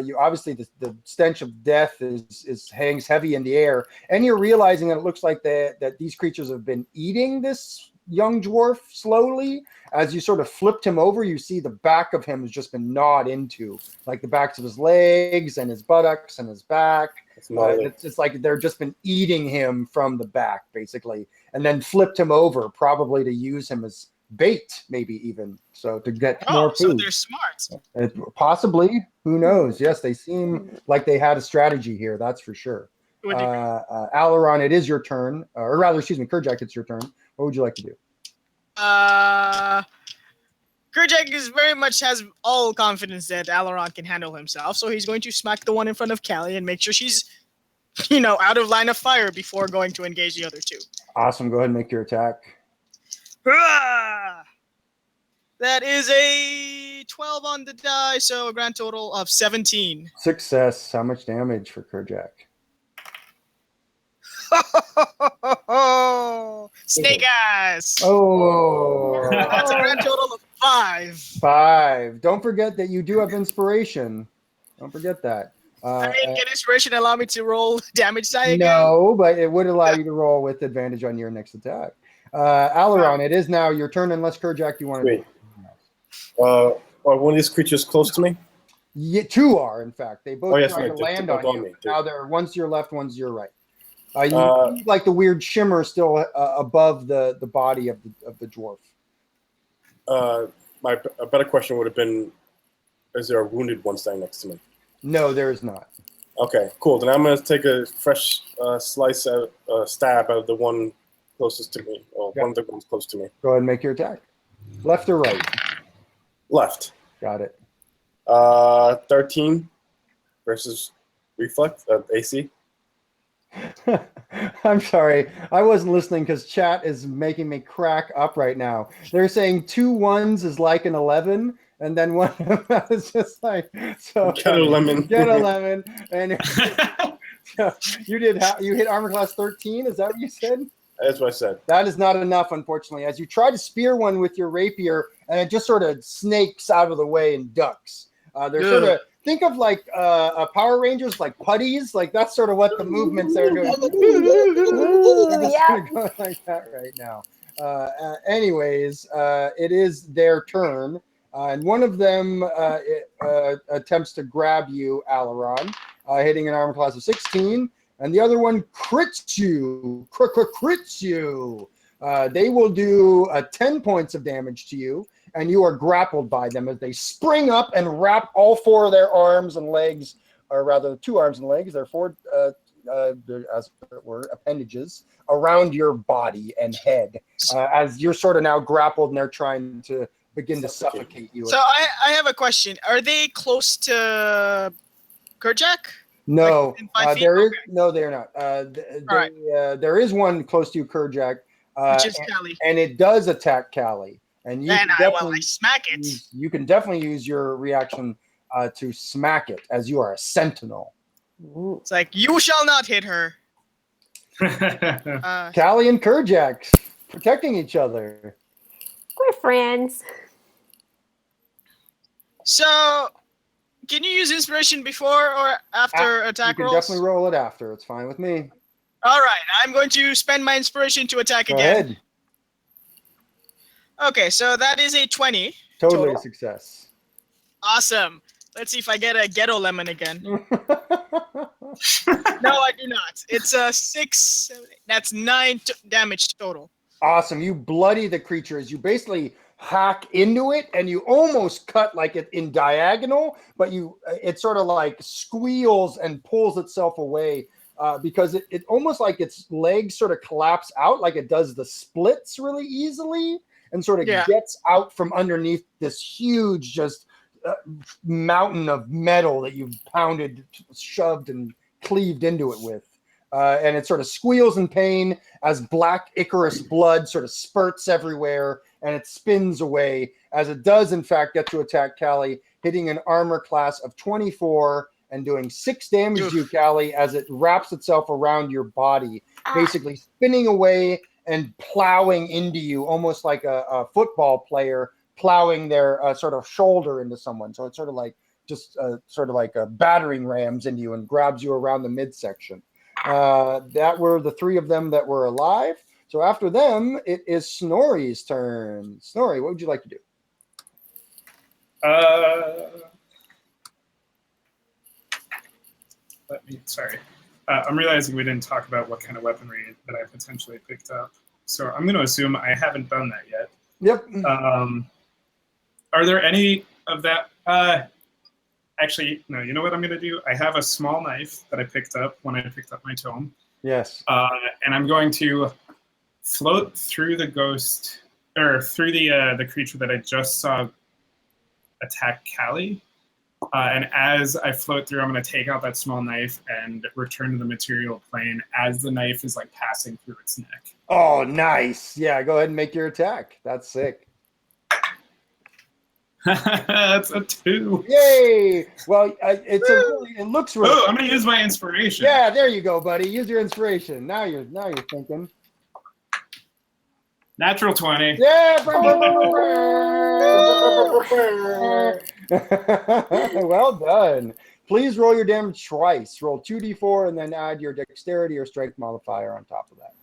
you obviously the stench of death is hangs heavy in the air, and you're realizing that it looks like that these creatures have been eating this young dwarf slowly. As you sort of flipped him over, you see the back of him has just been gnawed into, like the backs of his legs and his buttocks and his back. It's like they're just been eating him from the back, basically, and then flipped him over, probably to use him as bait, maybe even, so to get more food. So they're smart. Possibly. Who knows? Yes, they seem like they had a strategy here, that's for sure. Alaron, it is your turn. Or rather, excuse me, Kerjak, it's your turn. What would you like to do? Kerjak very much has all confidence that Alaron can handle himself, so he's going to smack the one in front of Callie and make sure she's, out of line of fire before going to engage the other two. Awesome. Go ahead and make your attack. That is a 12 on the die, so a grand total of 17. Success. How much damage for Kerjak? Snake eyes! Oh! That's a grand total of 5. 5. Don't forget that you do have inspiration. Don't forget that. Get inspiration allow me to roll damage die again? No, but it would allow you to roll with advantage on your next attack. Alaron, it is now your turn, unless Kerjak, you want to. Wait. Are one of these creatures close to me? Yeah, 2 are, in fact. They both try to land on you. Me. Now one's to your left, one's to your right. You see like the weird shimmer still above the body of the dwarf. a better question would have been, is there a wounded one standing next to me? No, there is not. Okay, cool. Then I'm going to take a fresh stab out of the one closest to me, or one of the ones close to me. Go ahead and make your attack. Left or right? Left. Got it. 13 versus reflex AC. I'm sorry. I wasn't listening because chat is making me crack up right now. They're saying 2 1s is like an 11, and then one of them is just like, so Get a lemon. Get a lemon. And so you hit armor class 13. Is that what you said? That's what I said. That is not enough, unfortunately. As you try to spear one with your rapier, and it just sort of snakes out of the way and ducks. They're sort of, think of like Power Rangers, like putties. Like that's sort of what the movements are doing. Yeah. Going like that right now. Anyways, it is their turn. And one of them attempts to grab you, Alaron, hitting an armor class of 16. And the other one crits you. Crits you. They will do 10 points of damage to you, and you are grappled by them as they spring up and wrap all 4 of their arms and legs, or rather 2 arms and legs, their 4, as it were, appendages, around your body and head, as you're sort of now grappled and they're trying to begin to suffocate you. So I have a question. Are they close to Kerjak? No, Like no, they're not. Right. There is one close to you, Kerjak, Which is Callie. and it does attack Callie. And you Then can definitely I smack it. you can definitely use your reaction to smack it, as you are a sentinel. It's like, you shall not hit her. Callie and Kerjak protecting each other. We're friends. So, can you use inspiration before or after attack You rolls? can definitely roll it after. It's fine with me. All right, I'm going to spend my inspiration to attack Go again. ahead. Okay, so that is a 20. Totally total. a success. Awesome. Let's see if I get a ghetto lemon again. No, I do not. It's a 6, 7, 8. That's 9 damage total. Awesome. You bloody the creature as you basically hack into it, and you almost cut like it in diagonal, but it sort of like squeals and pulls itself away because it almost like its legs sort of collapse out, like it does the splits really easily, and sort of gets out from underneath this huge just mountain of metal that you've pounded, shoved, and cleaved into it with. And it sort of squeals in pain as black Icarus blood sort of spurts everywhere, and it spins away as it does, in fact, get to attack Callie, hitting an armor class of 24 and doing 6 damage to you, Callie, as it wraps itself around your body, basically spinning away and plowing into you, almost like a football player plowing their sort of shoulder into someone. So it's sort of like just sort of like a battering rams into you and grabs you around the midsection. That were the 3 of them that were alive. So after them, it is Snorri's turn. Snorri, what would you like to do? I'm realizing we didn't talk about what kind of weaponry that I potentially picked up. So I'm going to assume I haven't done that yet. Yep. Are there any of that? Actually, no, you know what I'm going to do? I have a small knife that I picked up when I picked up my tome. Yes. And I'm going to float through the ghost, or through the creature that I just saw attack Callie. And as I float through, I'm going to take out that small knife and return to the material plane as the knife is like passing through its neck. Oh, nice. Yeah, go ahead and make your attack. That's sick. That's a 2. Yay! Well, it looks really. Oh, I'm gonna use my inspiration. Yeah, there you go, buddy. Use your inspiration. Now you're thinking. Natural 20. Yeah. Well done. Please roll your damage twice. Roll 2d4 and then add your dexterity or strength modifier on top of that.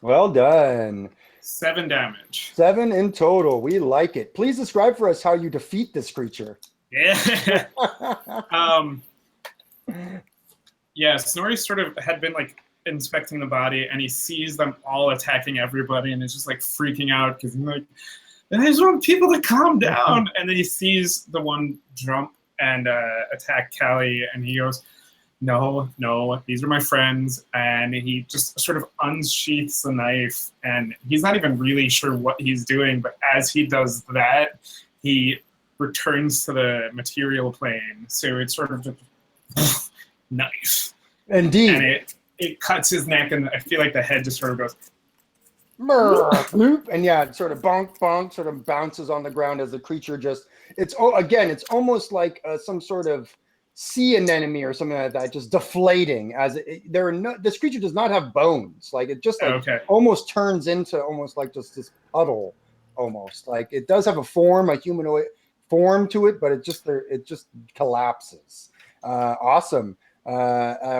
Well done. 7 damage. 7 in total. We like it. Please describe for us how you defeat this creature. Yeah. Yeah, Snorri sort of had been like inspecting the body, and he sees them all attacking everybody, and is just like freaking out because he's like, I just want people to calm down. And then he sees the one jump and attack Callie, and he goes, no, these are my friends. And he just sort of unsheaths the knife, and he's not even really sure what he's doing, but as he does that, he returns to the material plane. So it's sort of just knife. Indeed. And it cuts his neck, and I feel like the head just sort of goes, bloop, and yeah, it sort of bonk, sort of bounces on the ground as the creature just, it's almost like some sort of sea anemone or something like that, just deflating as this creature does not have bones. Like it just almost turns into almost like just this puddle, almost like it does have a form, a humanoid form to it, but it just collapses. Awesome.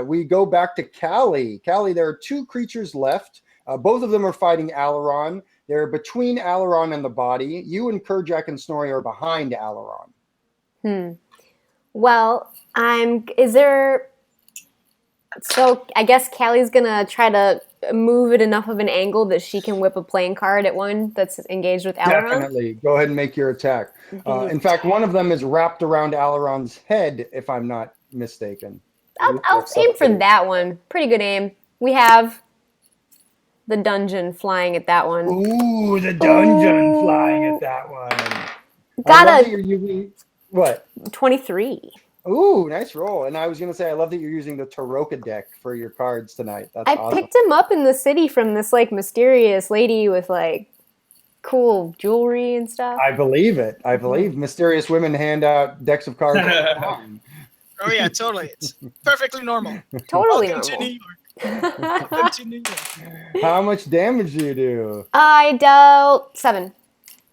We go back to Callie. Callie, there are two creatures left. Both of them are fighting Alaron. They're between Alaron and the body. You and Kerjack and Snorri are behind Alaron. Well, so I guess Callie's gonna try to move it enough of an angle that she can whip a playing card at one that's engaged with Alaron. Definitely. Go ahead and make your attack. In fact, one of them is wrapped around Alaron's head, if I'm not mistaken. I'll aim for that one. Pretty good aim. We have the dungeon flying at that one. Ooh, the dungeon flying at that one. Got you're using what? 23. Ooh, nice roll. And I was going to say, I love that you're using the Taroka deck for your cards tonight. That's awesome. I picked him up in the city from this like mysterious lady with like cool jewelry and stuff. I believe it. I believe mysterious women hand out decks of cards all the time. Oh yeah, totally. It's perfectly normal. Totally Welcome normal. to New York. Welcome to New York. How much damage do you do? I dealt 7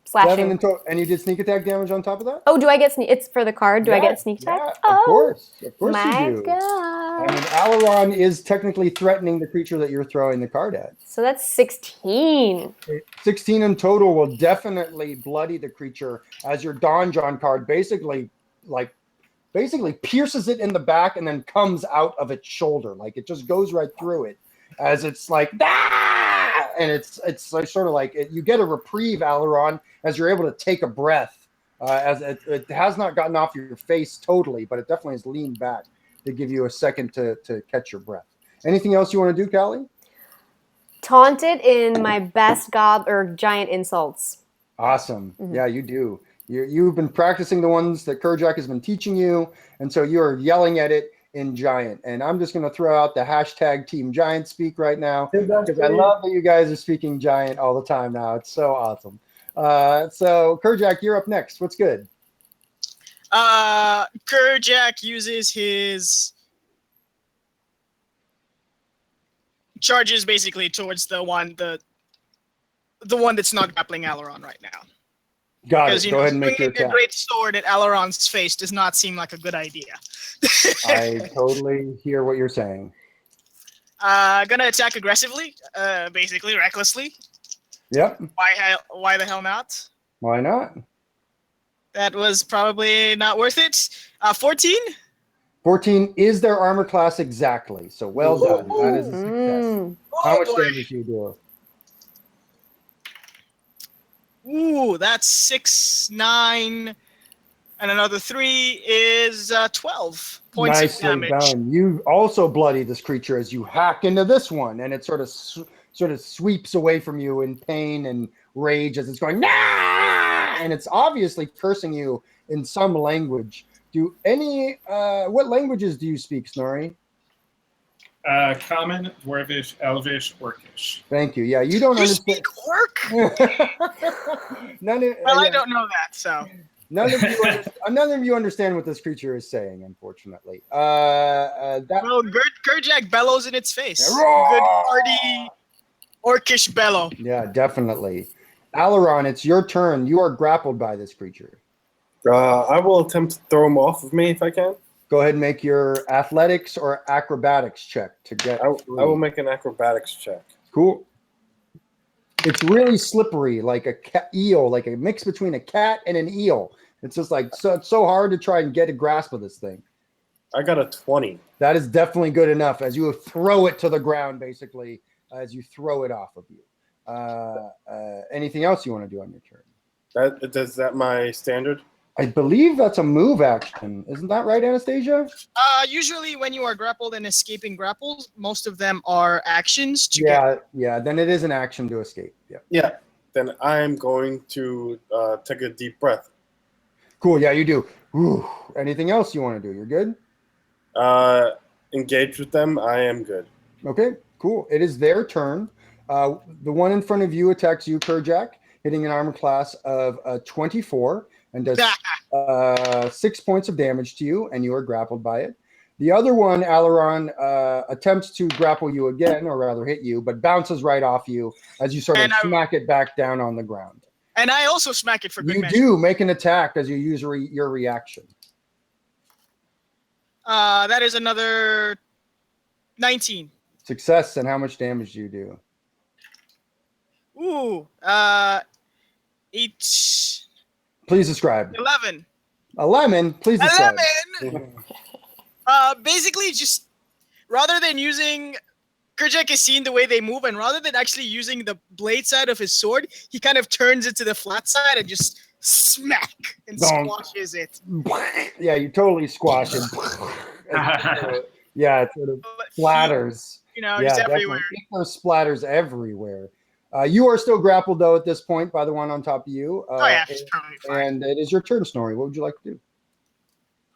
slashing. 7 in total, and you did sneak attack damage on top of that? Oh, do I get sneak? It's for the card. Do I get sneak attack? Yeah, of course my you do. God. I mean, Alaron is technically threatening the creature that you're throwing the card at. So that's 16. 16 in total will definitely bloody the creature as your Donjon card basically pierces it in the back and then comes out of its shoulder. Like it just goes right through it as it's like, ah! And it's like, sort of like you get a reprieve, Alaron, as you're able to take a breath. As it has not gotten off your face totally, but it definitely has leaned back to give you a second to catch your breath. Anything else you want to do, Callie? Taunt it in my best giant insults. Awesome. Mm-hmm. Yeah, you do. You've been practicing the ones that Kerjack has been teaching you, and so you're yelling at it in Giant. And I'm just going to throw out the hashtag Team Giant speak right now because I love that you guys are speaking Giant all the time now. It's so awesome. So Kerjack, you're up next. What's good? Kerjack uses his charges basically towards the one that's not grappling Alaron right now. Got it. Go ahead and make your attack. A great sword at Alaron's face does not seem like a good idea. I totally hear what you're saying. Gonna attack aggressively, basically recklessly. Yep. Why the hell not? Why not? That was probably not worth it. 14? 14 is their armor class exactly. So well done. That is a success. How much damage do you do? Ooh, that's 6, 9, and another 3 is 12 points of damage. Nicely done. You also bloody this creature as you hack into this one, and it sort of sweeps away from you in pain and rage as it's going, nah! And it's obviously cursing you in some language. What languages do you speak, Snorri? Common, Dwarvish, Elvish, Orcish. Thank you. Yeah, you don't understand. Speak Orc? I don't know that, so. None of you understand what this creature is saying, unfortunately. Kerjack bellows in its face. Good hearty Orcish bellow. Yeah, definitely. Alaron, it's your turn. You are grappled by this creature. I will attempt to throw him off of me if I can. Go ahead and make your athletics or acrobatics check to get. I will make an acrobatics check. Cool. It's really slippery, like a eel, like a mix between a cat and an eel. It's just like so hard to try and get a grasp of this thing. I got a 20. That is definitely good enough as you throw it to the ground, basically, as you throw it off of you. Anything else you want to do on your turn? Is that my standard? I believe that's a move action. Isn't that right, Anastasia? Usually when you are grappled and escaping grapples, most of them are actions to Yeah. Then it is an action to escape. Yeah. Yeah. Then I'm going to take a deep breath. Cool. Yeah, you do. Whew. Anything else you want to do? You're good? Engage with them. I am good. Okay, cool. It is their turn. The one in front of you attacks you, Kerjak, hitting an armor class of 24 and does 6 points of damage to you, and you are grappled by it. The other one, Alaron, attempts to grapple you again, or rather hit you, but bounces right off you as you sort of smack it back down on the ground. And I also smack it for good measure. You do make an attack as you use your reaction. That is another 19. Success, and how much damage do you do? Ooh, 8. Please describe. 11. 11? Please describe. 11! Basically, just rather than using... Kerjak is seeing the way they move, and rather than actually using the blade side of his sword, he kind of turns it to the flat side and just smack and squashes it. Yeah, you totally squash it. Yeah, it sort of splatters. Just everywhere. There's splatters everywhere. You are still grappled, though, at this point by the one on top of you. Totally fine. And it is your turn, Snorri. What would you like to do?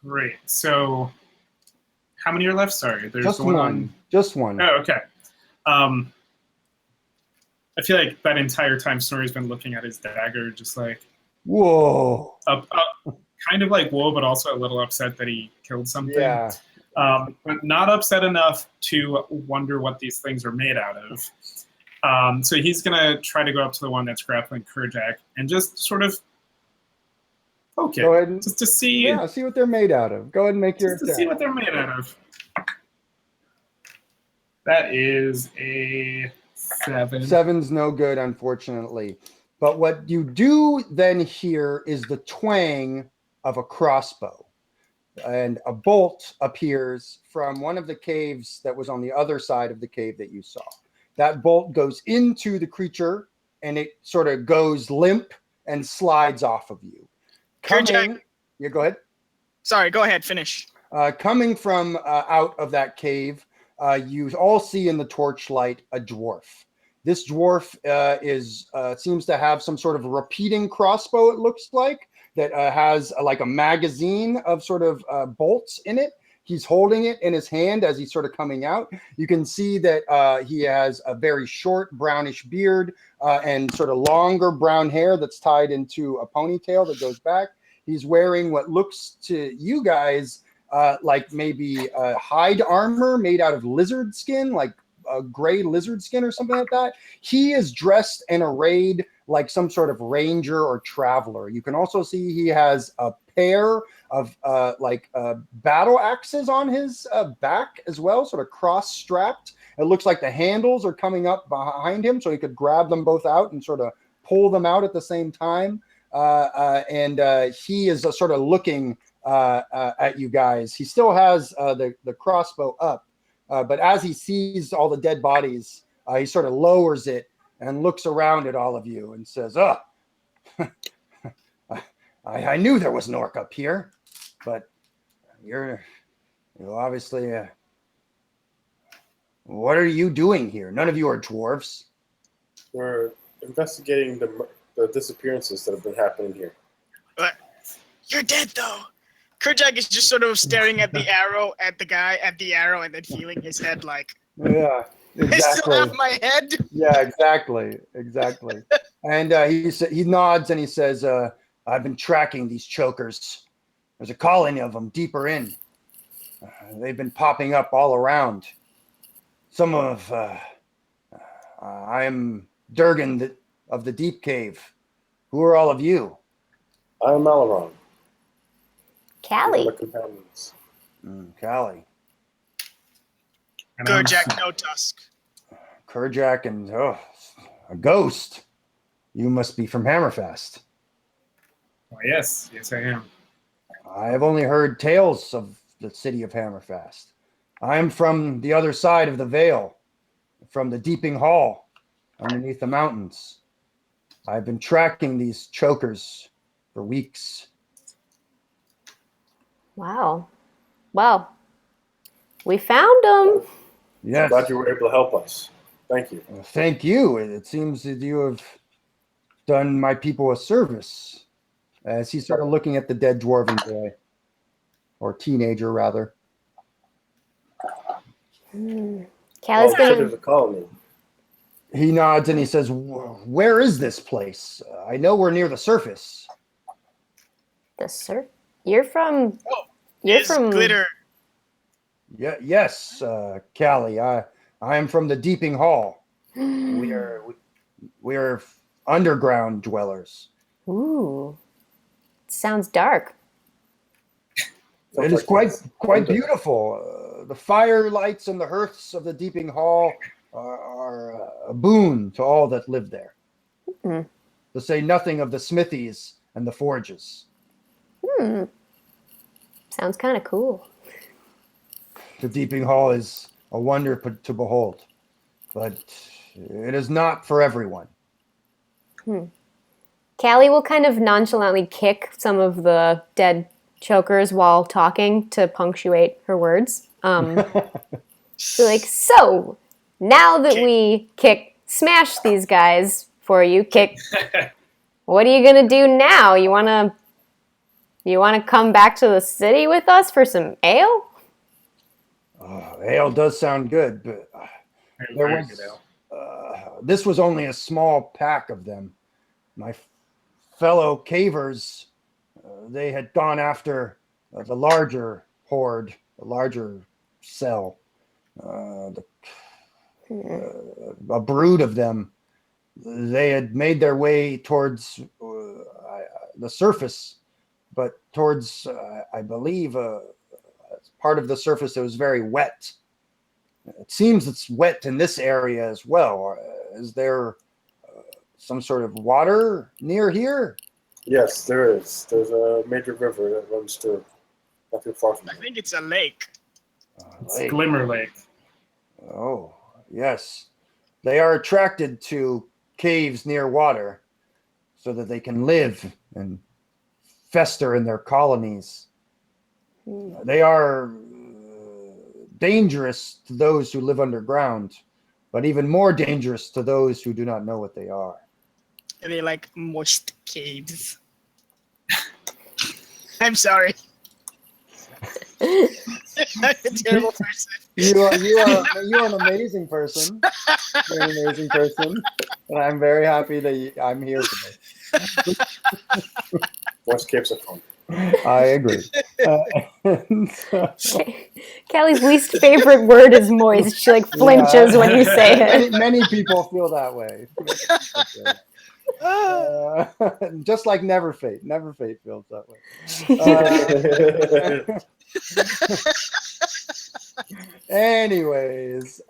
Great. So, how many are left? Sorry, there's just one. Just one. Oh, okay. I feel like that entire time Snorri's been looking at his dagger, just like, whoa. Kind of like whoa, but also a little upset that he killed something. Yeah. But not upset enough to wonder what these things are made out of. So he's gonna try to go up to the one that's grappling Kerjak and just sort of poke it, go ahead and, just to see. Yeah, see what they're made out of. Go ahead and make your attack. To see what they're made out of. That is a 7. 7's no good, unfortunately. But what you do then hear is the twang of a crossbow. And a bolt appears from one of the caves that was on the other side of the cave that you saw. That bolt goes into the creature, and it sort of goes limp and slides off of you. Yeah, go ahead. Sorry, go ahead, finish. Coming from out of that cave, you all see in the torchlight a dwarf. This dwarf seems to have some sort of repeating crossbow, it looks like, that has like a magazine of sort of bolts in it. He's holding it in his hand as he's sort of coming out. You can see that he has a very short brownish beard and sort of longer brown hair that's tied into a ponytail that goes back. He's wearing what looks to you guys like maybe hide armor made out of lizard skin, like a gray lizard skin or something like that. He is dressed and arrayed like some sort of ranger or traveler. You can also see he has a pair of battle axes on his back as well, sort of cross-strapped. It looks like the handles are coming up behind him, so he could grab them both out and sort of pull them out at the same time. And he is sort of looking at you guys. He still has the crossbow up, but as he sees all the dead bodies, he sort of lowers it and looks around at all of you and says, "Oh, I knew there was an orc up here, but you're obviously. What are you doing here? None of you are dwarves." We're investigating the disappearances that have been happening here. You're dead, though. Kerjak is just sort of staring at the arrow, at the guy, at the arrow, and then feeling his head like, yeah, exactly. I still have my head. Yeah, exactly. And he nods and he says, I've been tracking these chokers. There's a colony of them deeper in. They've been popping up all around. Some of, I'm Durgan of the Deep Cave. Who are all of you? I'm Alaron. Callie. Callie. Kerjak, no tusk. Kerjak and a ghost. You must be from Hammerfast. Oh, yes, I am. I have only heard tales of the city of Hammerfast. I am from the other side of the Vale, from the Deeping Hall, underneath the mountains. I've been tracking these chokers for weeks. Wow. Well, we found them. Yes. Glad you were able to help us. Thank you. Thank you. It seems that you have done my people a service. As he's sort of looking at the dead dwarven boy, or teenager rather. Callie's Consider gonna. the colony. He nods and he says, "Where is this place? I know we're near the surface." You're from. Oh, You're is from. Glitter. Yeah, yes, Callie. I am from the Deeping Hall. We are underground dwellers. Ooh. Sounds dark. It is quite beautiful. The fire lights and the hearths of the Deeping Hall are a boon to all that live there. Mm. To say nothing of the smithies and the forges. Sounds kind of cool. The Deeping Hall is a wonder to behold, but it is not for everyone. Callie will kind of nonchalantly kick some of the dead chokers while talking to punctuate her words. So like, so now that we smash these guys for you, what are you gonna do now? You wanna come back to the city with us for some ale? Ale does sound good, but this was only a small pack of them. My fellow cavers, they had gone after the larger horde, the larger cell, a brood of them. They had made their way towards the surface, but towards, I believe, part of the surface that was very wet. It seems it's wet in this area as well. Is there some sort of water near here? Yes, there is. There's a major river that runs through, not too far from I here. think it's a lake. It's Glimmer Lake. Oh, yes. They are attracted to caves near water so that they can live and fester in their colonies. They are dangerous to those who live underground, but even more dangerous to those who do not know what they are. And they like moist caves. I'm sorry. I'm a terrible person. You are an amazing person. You're an amazing person, and I'm very happy that I'm here today. West Cape's are fun. I agree. Callie's least favorite word is moist. She like flinches when you say it. Many people feel that way. Just like Never Fate. Never Fate feels that way. Anyways,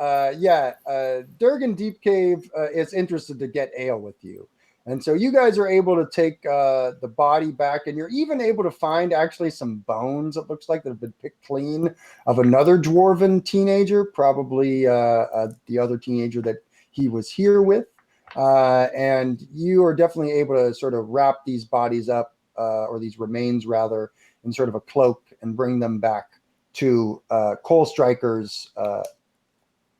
Durgan Deep Cave is interested to get ale with you. And so you guys are able to take the body back, and you're even able to find actually some bones, it looks like, that have been picked clean of another dwarven teenager, probably the other teenager that he was here with. And you are definitely able to sort of wrap these bodies up, or these remains rather, in sort of a cloak and bring them back to Coal Striker's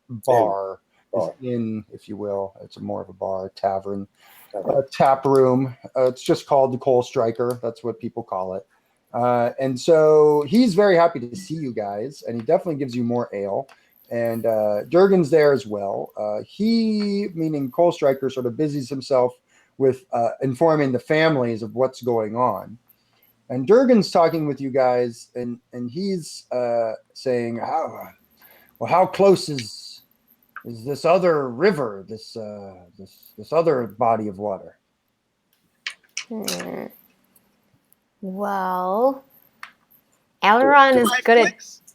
bar, inn, if you will. It's more of a bar, tavern. Tap room. It's just called the Coal Striker. That's what people call it. And so he's very happy to see you guys, and he definitely gives you more ale. And Durgan's there as well. He, meaning Coal Striker, sort of busies himself with informing the families of what's going on. And Durgan's talking with you guys, and he's saying, how close is this other river, this other body of water? Well, Aileron is good at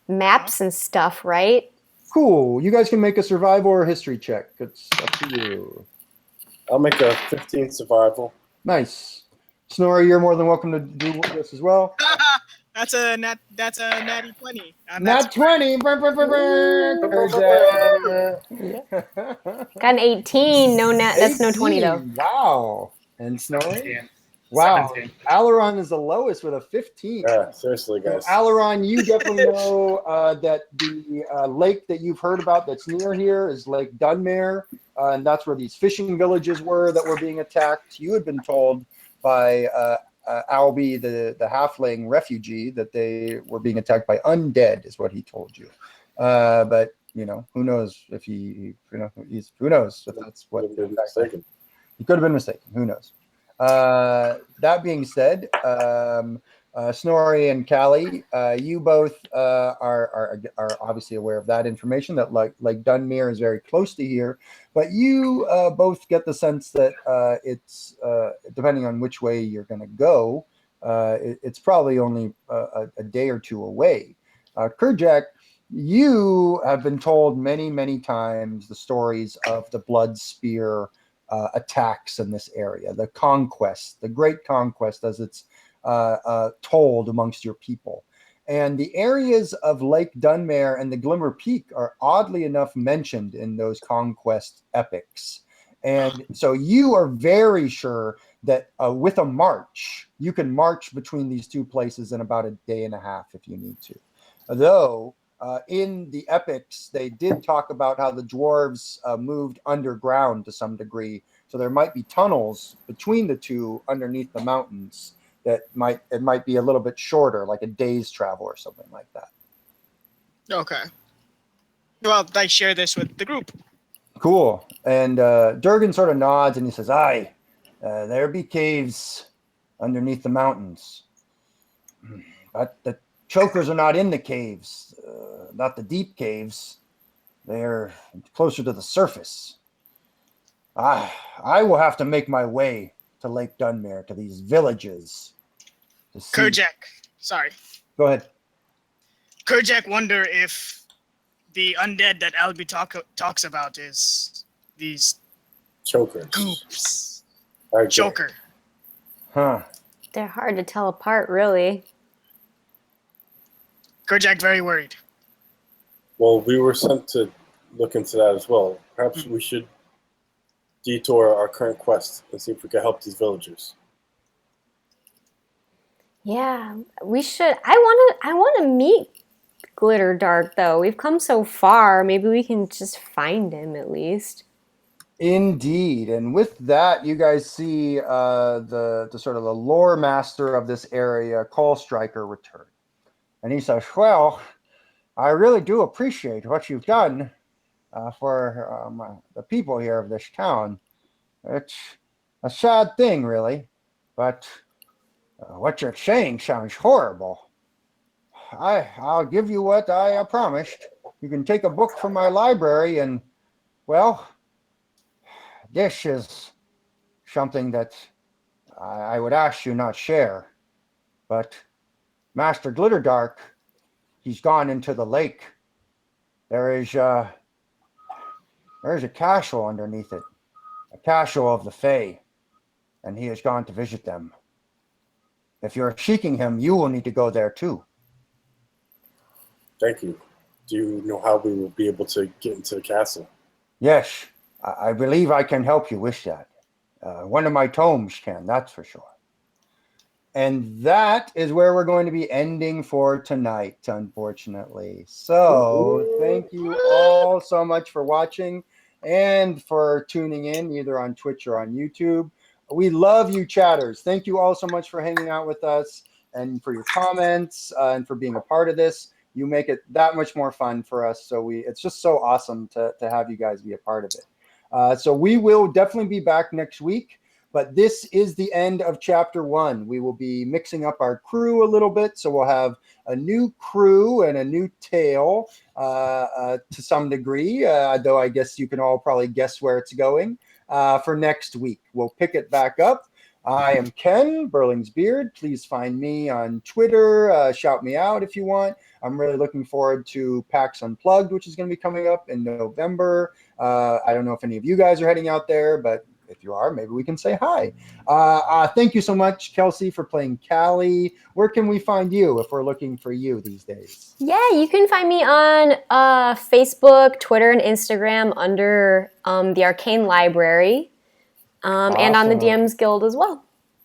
maps and stuff, right? Cool. You guys can make a survival or history check. It's up to you. I'll make a 15 survival. Nice. Snorri, you're more than welcome to do this as well. That's a natty 20. Not 20. Got an 18. No, that's no 20 though. 18. Wow. And Snowy? 17. Wow. 17. Aileron is the lowest with a 15. Yeah, seriously, So, guys. Aileron, you definitely know that the lake that you've heard about that's near here is Lake Dunmere, and that's where these fishing villages were that were being attacked. You had been told by Albie, the halfling refugee, that they were being attacked by undead, is what he told you. But you know, who knows if who knows if that's what. Could have been mistaken. He could have been mistaken. Who knows? That being said, Snorri and Callie, you both are obviously aware of that information, that like Dunmere is very close to here, but you both get the sense that it's depending on which way you're going to go, it's probably only a day or two away. Kerjak, you have been told many times the stories of the Blood Spear attacks in this area, the conquest, the great conquest, as it's told amongst your people. And the areas of Lake Dunmere and the Glimmer Peak are oddly enough mentioned in those conquest epics. And so you are very sure that with a march, you can march between these two places in about a day and a half if you need to. Though in the epics, they did talk about how the dwarves moved underground to some degree. So there might be tunnels between the two underneath the mountains that might be a little bit shorter, like a day's travel or something like that. Okay. Well, I share this with the group. Cool. And Durgan sort of nods and he says, aye, there be caves underneath the mountains. But the chokers are not in the caves, not the deep caves. They're closer to the surface. I will have to make my way to Lake Dunmere, to these villages. Kerjak, sorry. Go ahead. Kerjak wonder if the undead that Albie talks about is these Chokers. goops. Okay. Joker. Huh. They're hard to tell apart, really. Kerjak very worried. Well, we were sent to look into that as well. Perhaps we should detour our current quest and see if we can help these villagers. Yeah, we should. I want to meet Glitter Dark though. We've come so far. Maybe we can just find him at least. Indeed. And with that, you guys see the sort of the lore master of this area, Call Striker, return. And he says, well, I really do appreciate what you've done for the people here of this town. It's a sad thing, really, but what you're saying sounds horrible. I'll give you what I promised. You can take a book from my library and, well, this is something that I would ask you not share. But Master Glitterdark, he's gone into the lake. There's a castle underneath it, a castle of the Fae, and he has gone to visit them. If you're seeking him, you will need to go there too. Thank you. Do you know how we will be able to get into the castle? Yes, I believe I can help you with that. One of my tomes can, that's for sure. And that is where we're going to be ending for tonight, unfortunately. So thank you all so much for watching and for tuning in, either on Twitch or on YouTube. We love you, chatters. Thank you all so much for hanging out with us and for your comments and for being a part of this. You make it that much more fun for us. So it's just so awesome to have you guys be a part of it. So we will definitely be back next week. But this is the end of chapter 1. We will be mixing up our crew a little bit. So we'll have a new crew and a new tale to some degree, though I guess you can all probably guess where it's going for next week. We'll pick it back up. I am Ken, Burling's Beard. Please find me on Twitter. Shout me out if you want. I'm really looking forward to PAX Unplugged, which is going to be coming up in November. I don't know if any of you guys are heading out there, but if you are, maybe we can say hi. Thank you so much, Kelsey, for playing Callie. Where can we find you if we're looking for you these days? Yeah, you can find me on Facebook, Twitter, and Instagram under the Arcane Library, and on the Awesome. DMs Guild as well.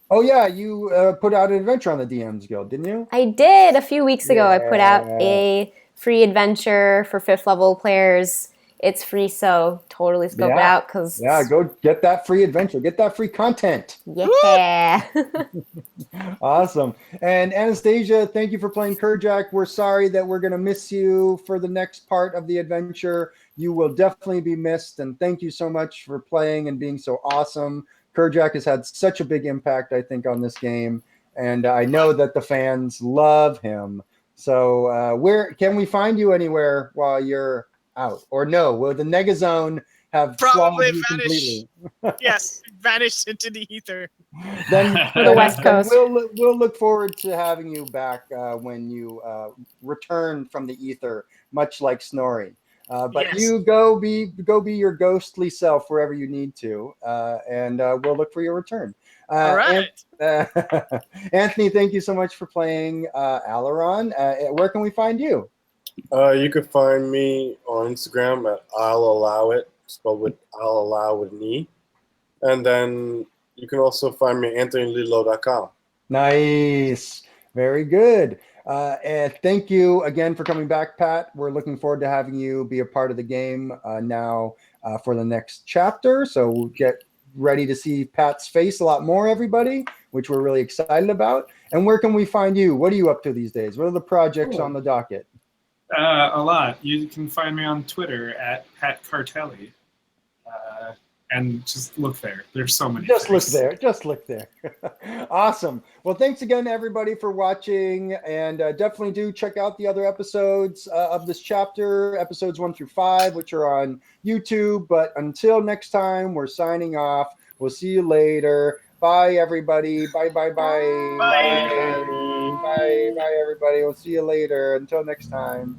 Oh yeah, you put out an adventure on the DMs Guild, didn't you? I did a few weeks ago. I put out Yeah. a free adventure for 5th level players. It's free, so totally scope it out because go get that free adventure, get that free content. yeah. Awesome. And Anastasia, thank you for playing Kerjak. We're sorry that we're going to miss you for the next part of the adventure. You will definitely be missed, and thank you so much for playing and being so awesome. Kerjak has had such a big impact, I think, on this game, and I know that the fans love him. So where can we find you anywhere while you're out? Or no, will the Negazone have Probably swallowed you completely? Yes, vanished into the ether. Then For the West then Coast. we'll look forward to having you back when you return from the ether, much like Snorri. But Yes. you go be your ghostly self wherever you need to, and we'll look for your return. All right. Anthony, thank you so much for playing Alaron. Where can we find you? You can find me on Instagram at I'll Allow It, spelled with I'll Allow with an E. And then you can also find me at AnthonyLilo.com. Nice. Very good. And thank you again for coming back, Pat. We're looking forward to having you be a part of the game now for the next chapter. So we'll get ready to see Pat's face a lot more, everybody, which we're really excited about. And where can we find you? What are you up to these days? What are the projects on the docket? A lot. You can find me on Twitter at Pat Cartelli. And just look there. There's so many. Just things. look there. Awesome. Well, thanks again, everybody, for watching. And definitely do check out the other episodes of this chapter, episodes 1 through 5, which are on YouTube. But until next time, we're signing off. We'll see you later. Bye, everybody. Bye. Bye. Bye, everybody. We'll see you later. Until next time.